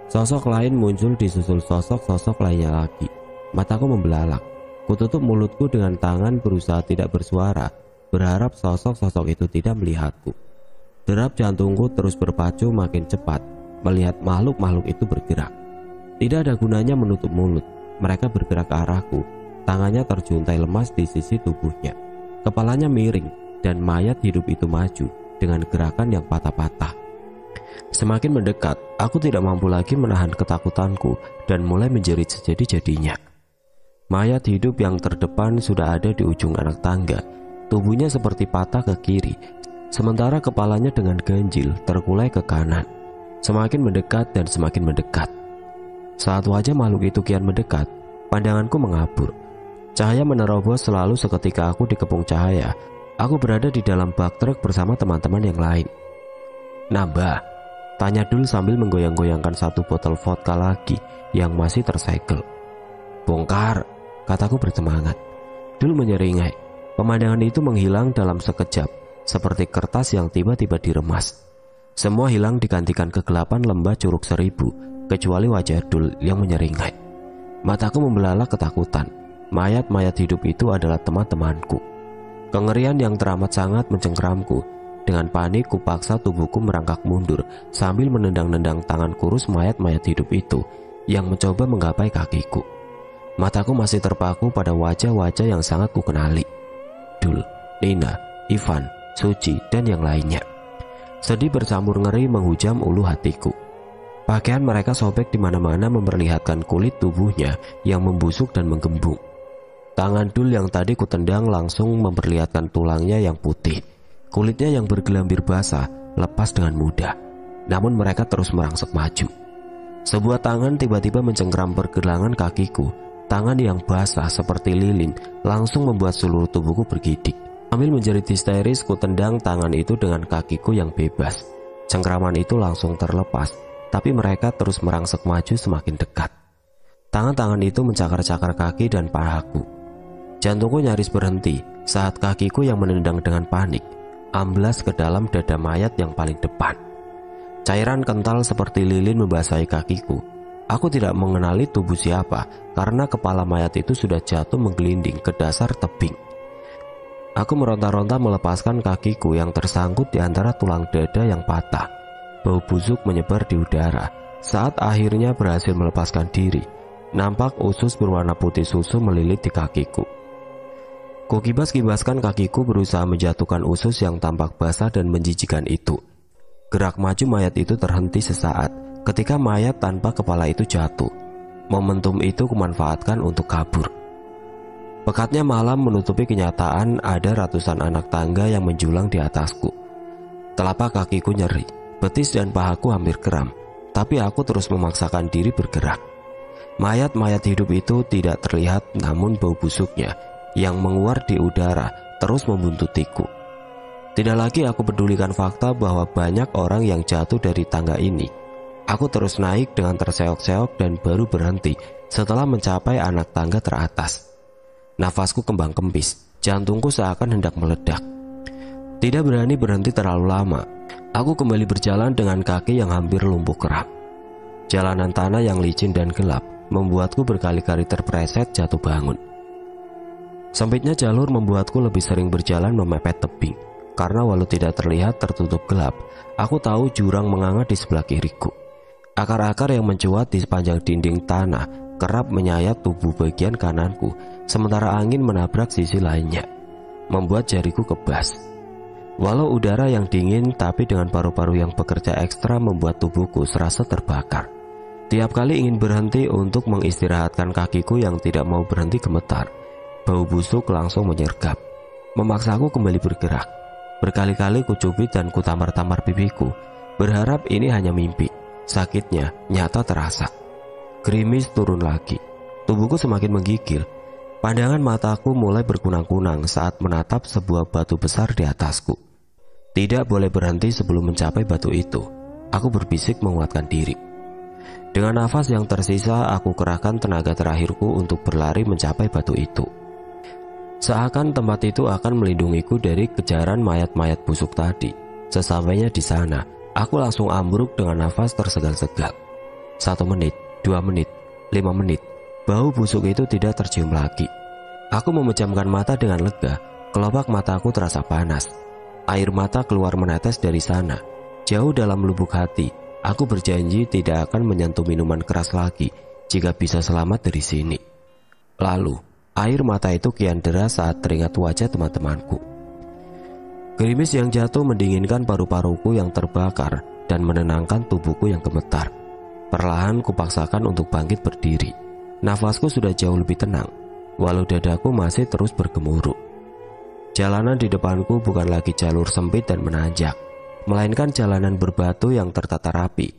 Sosok lain muncul disusul sosok-sosok lainnya lagi. Mataku membelalak. Kututup mulutku dengan tangan berusaha tidak bersuara, berharap sosok-sosok itu tidak melihatku. Derap jantungku terus berpacu makin cepat melihat makhluk-makhluk itu bergerak. Tidak ada gunanya menutup mulut. Mereka bergerak ke arahku. Tangannya terjuntai lemas di sisi tubuhnya. Kepalanya miring dan mayat hidup itu maju dengan gerakan yang patah-patah. Semakin mendekat, aku tidak mampu lagi menahan ketakutanku dan mulai menjerit sejadi-jadinya. Mayat hidup yang terdepan sudah ada di ujung anak tangga. Tubuhnya seperti patah ke kiri, sementara kepalanya dengan ganjil terkulai ke kanan. Semakin mendekat dan semakin mendekat. Saat wajah makhluk itu kian mendekat, pandanganku mengabur. Cahaya menerobos selalu seketika aku dikepung cahaya. Aku berada di dalam bak truk bersama teman-teman yang lain. "Nambah?" tanya Dul sambil menggoyang-goyangkan satu botol vodka lagi yang masih tersegel. "Bongkar," kataku bersemangat. Dul menyeringai. Pemandangan itu menghilang dalam sekejap, seperti kertas yang tiba-tiba diremas. Semua hilang digantikan kegelapan lembah Curug Seribu, kecuali wajah Dul yang menyeringai. Mataku membelalak ketakutan. Mayat-mayat hidup itu adalah teman-temanku. Kengerian yang teramat sangat mencengkeramku. Dengan panik kupaksa tubuhku merangkak mundur sambil menendang-nendang tangan kurus mayat-mayat hidup itu yang mencoba menggapai kakiku. Mataku masih terpaku pada wajah-wajah yang sangat kukenali. Dul, Nina, Ivan, Suci, dan yang lainnya. Sedih bercampur ngeri menghujam ulu hatiku. Pakaian mereka sobek di mana-mana memperlihatkan kulit tubuhnya yang membusuk dan menggembung. Tangan Dul yang tadi kutendang langsung memperlihatkan tulangnya yang putih. Kulitnya yang bergelambir basah lepas dengan mudah. Namun mereka terus merangsek maju. Sebuah tangan tiba-tiba mencengkeram pergelangan kakiku. Tangan yang basah seperti lilin langsung membuat seluruh tubuhku bergidik. Sambil menjerit histeris, ku tendang tangan itu dengan kakiku yang bebas. Cengkeraman itu langsung terlepas, tapi mereka terus merangsek maju semakin dekat. Tangan-tangan itu mencakar-cakar kaki dan pahaku. Jantungku nyaris berhenti saat kakiku yang menendang dengan panik amblas ke dalam dada mayat yang paling depan. Cairan kental seperti lilin membasahi kakiku. Aku tidak mengenali tubuh siapa karena kepala mayat itu sudah jatuh menggelinding ke dasar tebing. Aku meronta-ronta melepaskan kakiku yang tersangkut di antara tulang dada yang patah. Bau busuk menyebar di udara. Saat akhirnya berhasil melepaskan diri, nampak usus berwarna putih susu melilit di kakiku. Kukibas-kibaskan kakiku berusaha menjatuhkan usus yang tampak basah dan menjijikan itu. Gerak maju mayat itu terhenti sesaat ketika mayat tanpa kepala itu jatuh. Momentum itu kumanfaatkan untuk kabur. Pekatnya malam menutupi kenyataan ada ratusan anak tangga yang menjulang di atasku. Telapak kakiku nyeri, betis dan pahaku hampir kram, tapi aku terus memaksakan diri bergerak. Mayat-mayat hidup itu tidak terlihat, namun bau busuknya yang menguar di udara terus membuntutiku. Tidak lagi aku pedulikan fakta bahwa banyak orang yang jatuh dari tangga ini. Aku terus naik dengan terseok-seok dan baru berhenti setelah mencapai anak tangga teratas. Nafasku kembang kempis, jantungku seakan hendak meledak. Tidak berani berhenti terlalu lama. Aku kembali berjalan dengan kaki yang hampir lumpuh kram. Jalanan tanah yang licin dan gelap membuatku berkali-kali terpreset jatuh bangun. Sempitnya jalur membuatku lebih sering berjalan memepet tebing. Karena walau tidak terlihat tertutup gelap, aku tahu jurang menganga di sebelah kiriku. Akar-akar yang mencuat di sepanjang dinding tanah kerap menyayat tubuh bagian kananku, sementara angin menabrak sisi lainnya, membuat jariku kebas. Walau udara yang dingin, tapi dengan paru-paru yang bekerja ekstra membuat tubuhku serasa terbakar. Tiap kali ingin berhenti untuk mengistirahatkan kakiku yang tidak mau berhenti gemetar, bau busuk langsung menyergap, memaksaku kembali bergerak. Berkali-kali kucubit dan kutamar-tamar pipiku, berharap ini hanya mimpi. Sakitnya nyata terasa. Gerimis turun lagi. Tubuhku semakin menggigil. Pandangan mataku mulai berkunang-kunang saat menatap sebuah batu besar di atasku. Tidak boleh berhenti sebelum mencapai batu itu. Aku berbisik menguatkan diri. Dengan nafas yang tersisa, aku kerahkan tenaga terakhirku untuk berlari mencapai batu itu. Seakan tempat itu akan melindungiku dari kejaran mayat-mayat busuk tadi. Sesampainya di sana, aku langsung ambruk dengan nafas tersegal-segal. 1 menit, 2 menit, 5 menit, bau busuk itu tidak tercium lagi. Aku memejamkan mata dengan lega. Kelopak mataku terasa panas. Air mata keluar menetes dari sana. Jauh dalam lubuk hati, aku berjanji tidak akan menyentuh minuman keras lagi jika bisa selamat dari sini. Lalu, air mata itu kian deras saat teringat wajah teman-temanku. Gerimis yang jatuh mendinginkan paru-paruku yang terbakar dan menenangkan tubuhku yang gemetar. Perlahan kupaksakan untuk bangkit berdiri. Nafasku sudah jauh lebih tenang. walau dadaku masih terus bergemuruh. Jalanan di depanku bukan lagi jalur sempit dan menanjak, melainkan jalanan berbatu yang tertata rapi.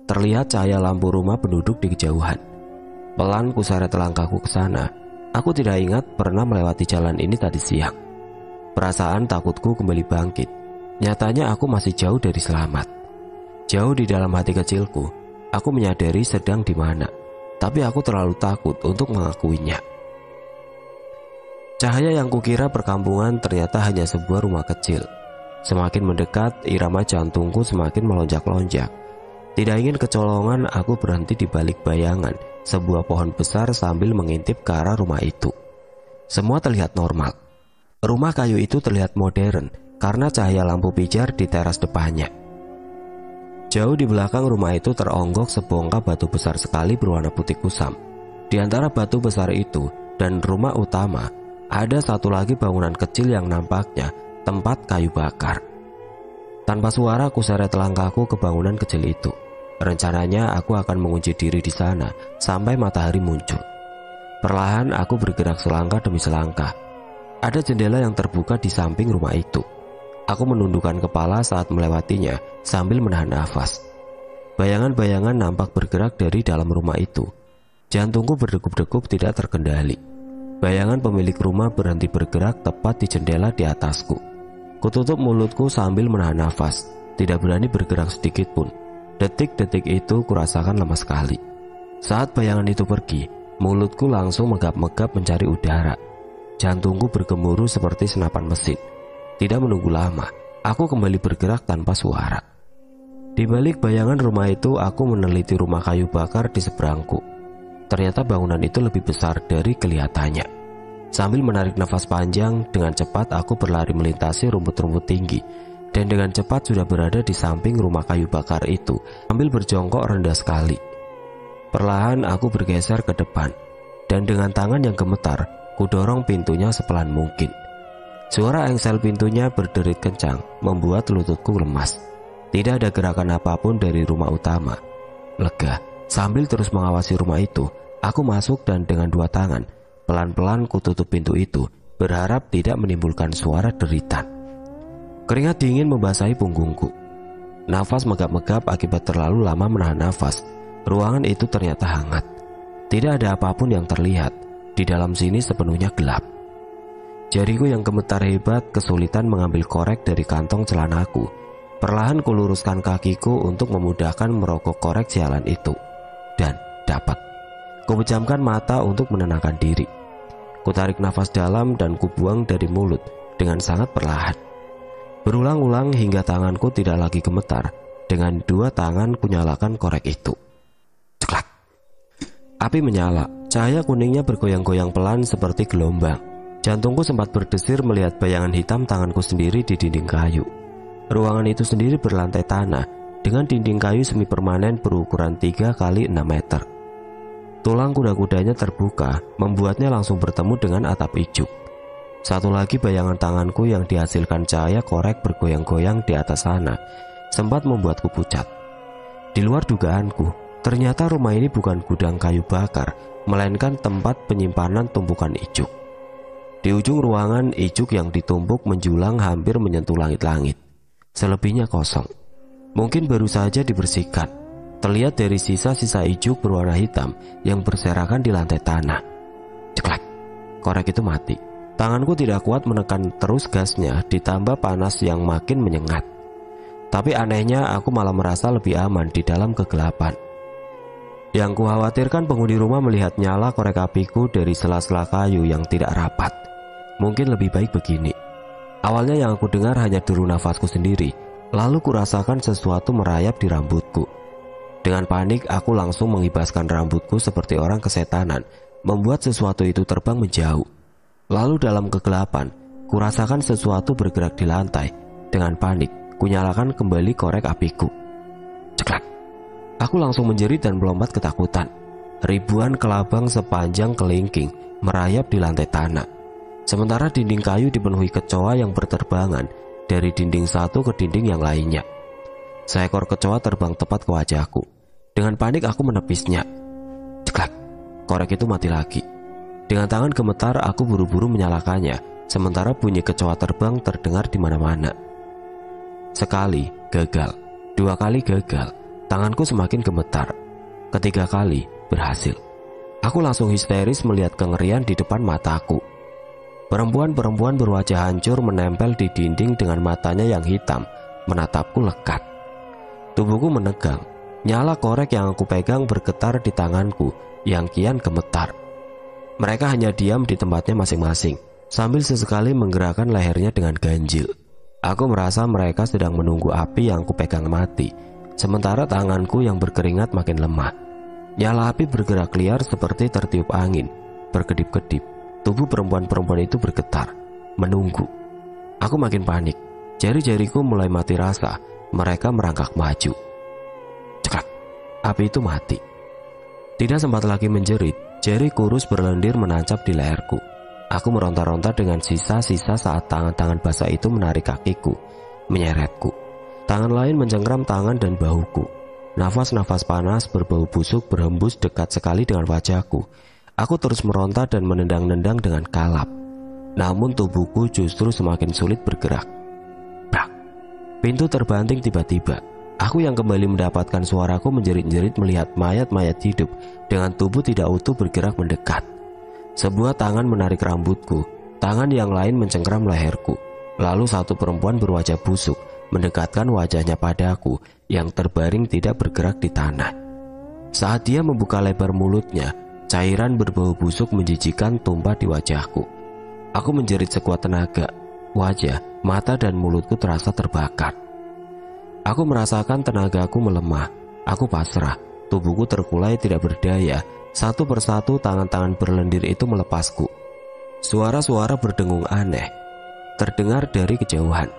Terlihat cahaya lampu rumah penduduk di kejauhan. Pelan kuseret langkahku ke sana. Aku tidak ingat pernah melewati jalan ini tadi siang. Perasaan takutku kembali bangkit. Nyatanya aku masih jauh dari selamat. Jauh di dalam hati kecilku, aku menyadari sedang di mana, tapi aku terlalu takut untuk mengakuinya. Cahaya yang kukira perkampungan ternyata hanya sebuah rumah kecil. Semakin mendekat, irama jantungku semakin melonjak-lonjak. Tidak ingin kecolongan, aku berhenti di balik bayangan sebuah pohon besar sambil mengintip ke arah rumah itu. Semua terlihat normal. Rumah kayu itu terlihat modern karena cahaya lampu pijar di teras depannya. Jauh di belakang rumah itu teronggok sebongkah batu besar sekali berwarna putih kusam. Di antara batu besar itu dan rumah utama, ada satu lagi bangunan kecil yang nampaknya tempat kayu bakar. Tanpa suara aku seret langkahku ke bangunan kecil itu. Rencananya aku akan mengunci diri di sana sampai matahari muncul. Perlahan aku bergerak selangkah demi selangkah. Ada jendela yang terbuka di samping rumah itu. Aku menundukkan kepala saat melewatinya sambil menahan nafas. Bayangan-bayangan nampak bergerak dari dalam rumah itu. Jantungku berdegup-degup tidak terkendali. Bayangan pemilik rumah berhenti bergerak tepat di jendela di atasku. Kututup mulutku sambil menahan nafas, tidak berani bergerak sedikit pun. Detik-detik itu kurasakan lemas sekali. Saat bayangan itu pergi, mulutku langsung megap-megap mencari udara. Jantungku bergemuruh seperti senapan mesin. Tidak menunggu lama, aku kembali bergerak tanpa suara. Di balik bayangan rumah itu, aku meneliti rumah kayu bakar di seberangku. Ternyata bangunan itu lebih besar dari kelihatannya. Sambil menarik nafas panjang, dengan cepat aku berlari melintasi rumput-rumput tinggi, dan dengan cepat sudah berada di samping rumah kayu bakar itu sambil berjongkok rendah sekali. Perlahan aku bergeser ke depan, dan dengan tangan yang gemetar, kudorong pintunya sepelan mungkin. Suara engsel pintunya berderit kencang, membuat lututku lemas. Tidak ada gerakan apapun dari rumah utama. Lega, sambil terus mengawasi rumah itu, aku masuk dan dengan dua tangan, pelan-pelan kututup pintu itu, berharap tidak menimbulkan suara deritan. Keringat dingin membasahi punggungku. Nafas megap-megap akibat terlalu lama menahan nafas. Ruangan itu ternyata hangat. Tidak ada apapun yang terlihat. Di dalam sini sepenuhnya gelap. Jariku yang gemetar hebat kesulitan mengambil korek dari kantong celanaku. Perlahan kuluruskan kakiku untuk memudahkan merokok korek sialan itu. Dan dapat. Kupejamkan mata untuk menenangkan diri. Kutarik nafas dalam dan kubuang dari mulut dengan sangat perlahan. Berulang-ulang hingga tanganku tidak lagi gemetar. Dengan dua tangan kunyalakan korek itu. Ceklak. Api menyala. Cahaya kuningnya bergoyang-goyang pelan seperti gelombang. Jantungku sempat berdesir melihat bayangan hitam tanganku sendiri di dinding kayu. Ruangan itu sendiri berlantai tanah dengan dinding kayu semi permanen berukuran 3 kali 6 meter. Tulang kuda-kudanya terbuka, membuatnya langsung bertemu dengan atap ijuk. Satu lagi bayangan tanganku yang dihasilkan cahaya korek bergoyang-goyang di atas sana sempat membuatku pucat. Di luar dugaanku, ternyata rumah ini bukan gudang kayu bakar, melainkan tempat penyimpanan tumpukan ijuk. Di ujung ruangan, ijuk yang ditumpuk menjulang hampir menyentuh langit-langit. Selebihnya kosong. Mungkin baru saja dibersihkan. Terlihat dari sisa-sisa ijuk berwarna hitam yang berserakan di lantai tanah. Ceklek. Korek itu mati. Tanganku tidak kuat menekan terus gasnya, ditambah panas yang makin menyengat. Tapi anehnya aku malah merasa lebih aman di dalam kegelapan. Yang kukhawatirkan penghuni rumah melihat nyala korek apiku dari sela-sela kayu yang tidak rapat. Mungkin lebih baik begini. Awalnya yang aku dengar hanya deru nafasku sendiri, lalu kurasakan sesuatu merayap di rambutku. Dengan panik aku langsung mengibaskan rambutku seperti orang kesetanan, membuat sesuatu itu terbang menjauh. Lalu dalam kegelapan, kurasakan sesuatu bergerak di lantai. Dengan panik, kunyalakan kembali korek apiku. Ceklak. Aku langsung menjerit dan melompat ketakutan. Ribuan kelabang sepanjang kelingking merayap di lantai tanah. Sementara dinding kayu dipenuhi kecoa yang berterbangan dari dinding satu ke dinding yang lainnya. Seekor kecoa terbang tepat ke wajahku. Dengan panik aku menepisnya. Ceklak. Korek itu mati lagi. Dengan tangan gemetar aku buru-buru menyalakannya, sementara bunyi kecoa terbang terdengar di mana-mana. Sekali gagal, 2 kali gagal, tanganku semakin gemetar. Ketiga kali berhasil. Aku langsung histeris melihat kengerian di depan mataku. Perempuan-perempuan berwajah hancur menempel di dinding dengan matanya yang hitam, menatapku lekat. Tubuhku menegang, nyala korek yang aku pegang bergetar di tanganku yang kian gemetar. Mereka hanya diam di tempatnya masing-masing, sambil sesekali menggerakkan lehernya dengan ganjil. Aku merasa mereka sedang menunggu api yang kupegang mati, sementara tanganku yang berkeringat makin lemah. Nyala api bergerak liar seperti tertiup angin, berkedip-kedip. Tubuh perempuan-perempuan itu bergetar, menunggu. Aku makin panik, jari-jariku mulai mati rasa. Mereka merangkak maju. Ceklak, api itu mati. Tidak sempat lagi menjerit, jari kurus berlendir menancap di leherku. Aku meronta-ronta dengan sisa-sisa saat tangan-tangan basah itu menarik kakiku, menyeretku. Tangan lain mencengkram tangan dan bahuku. Nafas-nafas panas berbau busuk berhembus dekat sekali dengan wajahku. Aku terus meronta dan menendang-nendang dengan kalap. Namun tubuhku justru semakin sulit bergerak. Brak. Pintu terbanting tiba-tiba. Aku yang kembali mendapatkan suaraku menjerit-jerit melihat mayat-mayat hidup dengan tubuh tidak utuh bergerak mendekat. Sebuah tangan menarik rambutku, tangan yang lain mencengkram leherku. Lalu satu perempuan berwajah busuk mendekatkan wajahnya padaku yang terbaring tidak bergerak di tanah. Saat dia membuka lebar mulutnya, cairan berbau busuk menjijikan tumpah di wajahku. Aku menjerit sekuat tenaga. Wajah, mata dan mulutku terasa terbakar. Aku merasakan tenagaku melemah. Aku pasrah, tubuhku terkulai tidak berdaya. Satu persatu tangan-tangan berlendir itu melepasku. Suara-suara berdengung aneh terdengar dari kejauhan.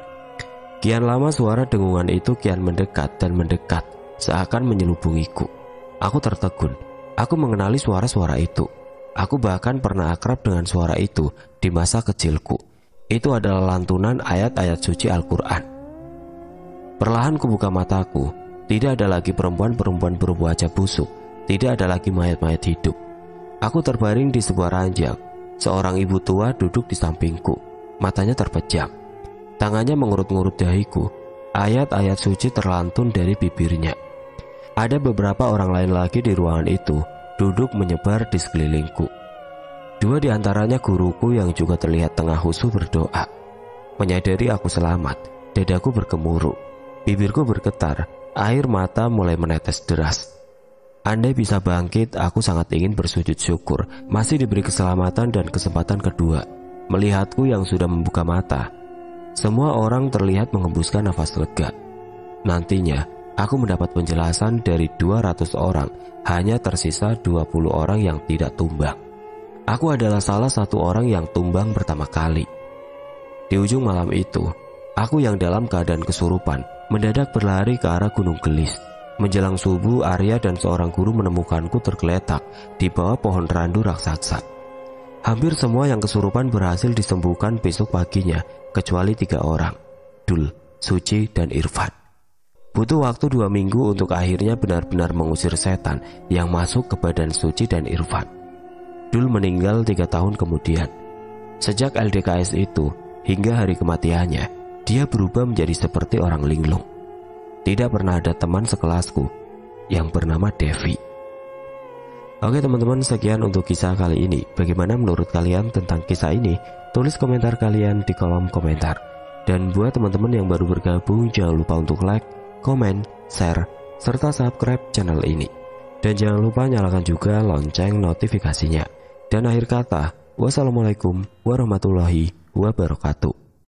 Kian lama suara dengungan itu kian mendekat dan mendekat, seakan menyelubungiku. Aku tertegun. Aku mengenali suara-suara itu. Aku bahkan pernah akrab dengan suara itu di masa kecilku. Itu adalah lantunan ayat-ayat suci Al-Quran. Perlahan kubuka mataku. Tidak ada lagi perempuan-perempuan berwajah busuk. Tidak ada lagi mayat-mayat hidup. Aku terbaring di sebuah ranjang. Seorang ibu tua duduk di sampingku. Matanya terpejam. Tangannya mengurut-ngurut dahiku. Ayat-ayat suci terlantun dari bibirnya. Ada beberapa orang lain lagi di ruangan itu, duduk menyebar di sekelilingku. 2 di antaranya guruku yang juga terlihat tengah khusyuk berdoa. Menyadari aku selamat, dadaku bergemuruh. Bibirku bergetar, air mata mulai menetes deras. Andai bisa bangkit, aku sangat ingin bersujud syukur masih diberi keselamatan dan kesempatan kedua. Melihatku yang sudah membuka mata, semua orang terlihat mengembuskan nafas lega. Nantinya, aku mendapat penjelasan dari 200 orang, hanya tersisa 20 orang yang tidak tumbang. Aku adalah salah satu orang yang tumbang pertama kali. Di ujung malam itu, aku yang dalam keadaan kesurupan mendadak berlari ke arah Gunung Gelis. Menjelang subuh, Arya dan seorang guru menemukanku tergeletak di bawah pohon randu raksasa. Hampir semua yang kesurupan berhasil disembuhkan besok paginya, kecuali 3 orang, Dul, Suci, dan Irfan. Butuh waktu 2 minggu untuk akhirnya benar-benar mengusir setan yang masuk ke badan Suci dan Irfan. Dul meninggal 3 tahun kemudian. Sejak LDKS itu, hingga hari kematiannya, dia berubah menjadi seperti orang linglung. Tidak pernah ada teman sekelasku yang bernama Devi. Oke teman-teman, sekian untuk kisah kali ini. Bagaimana menurut kalian tentang kisah ini? Tulis komentar kalian di kolom komentar. Dan buat teman-teman yang baru bergabung, jangan lupa untuk like, komen, share, serta subscribe channel ini. Dan jangan lupa nyalakan juga lonceng notifikasinya. Dan akhir kata, wassalamualaikum warahmatullahi wabarakatuh.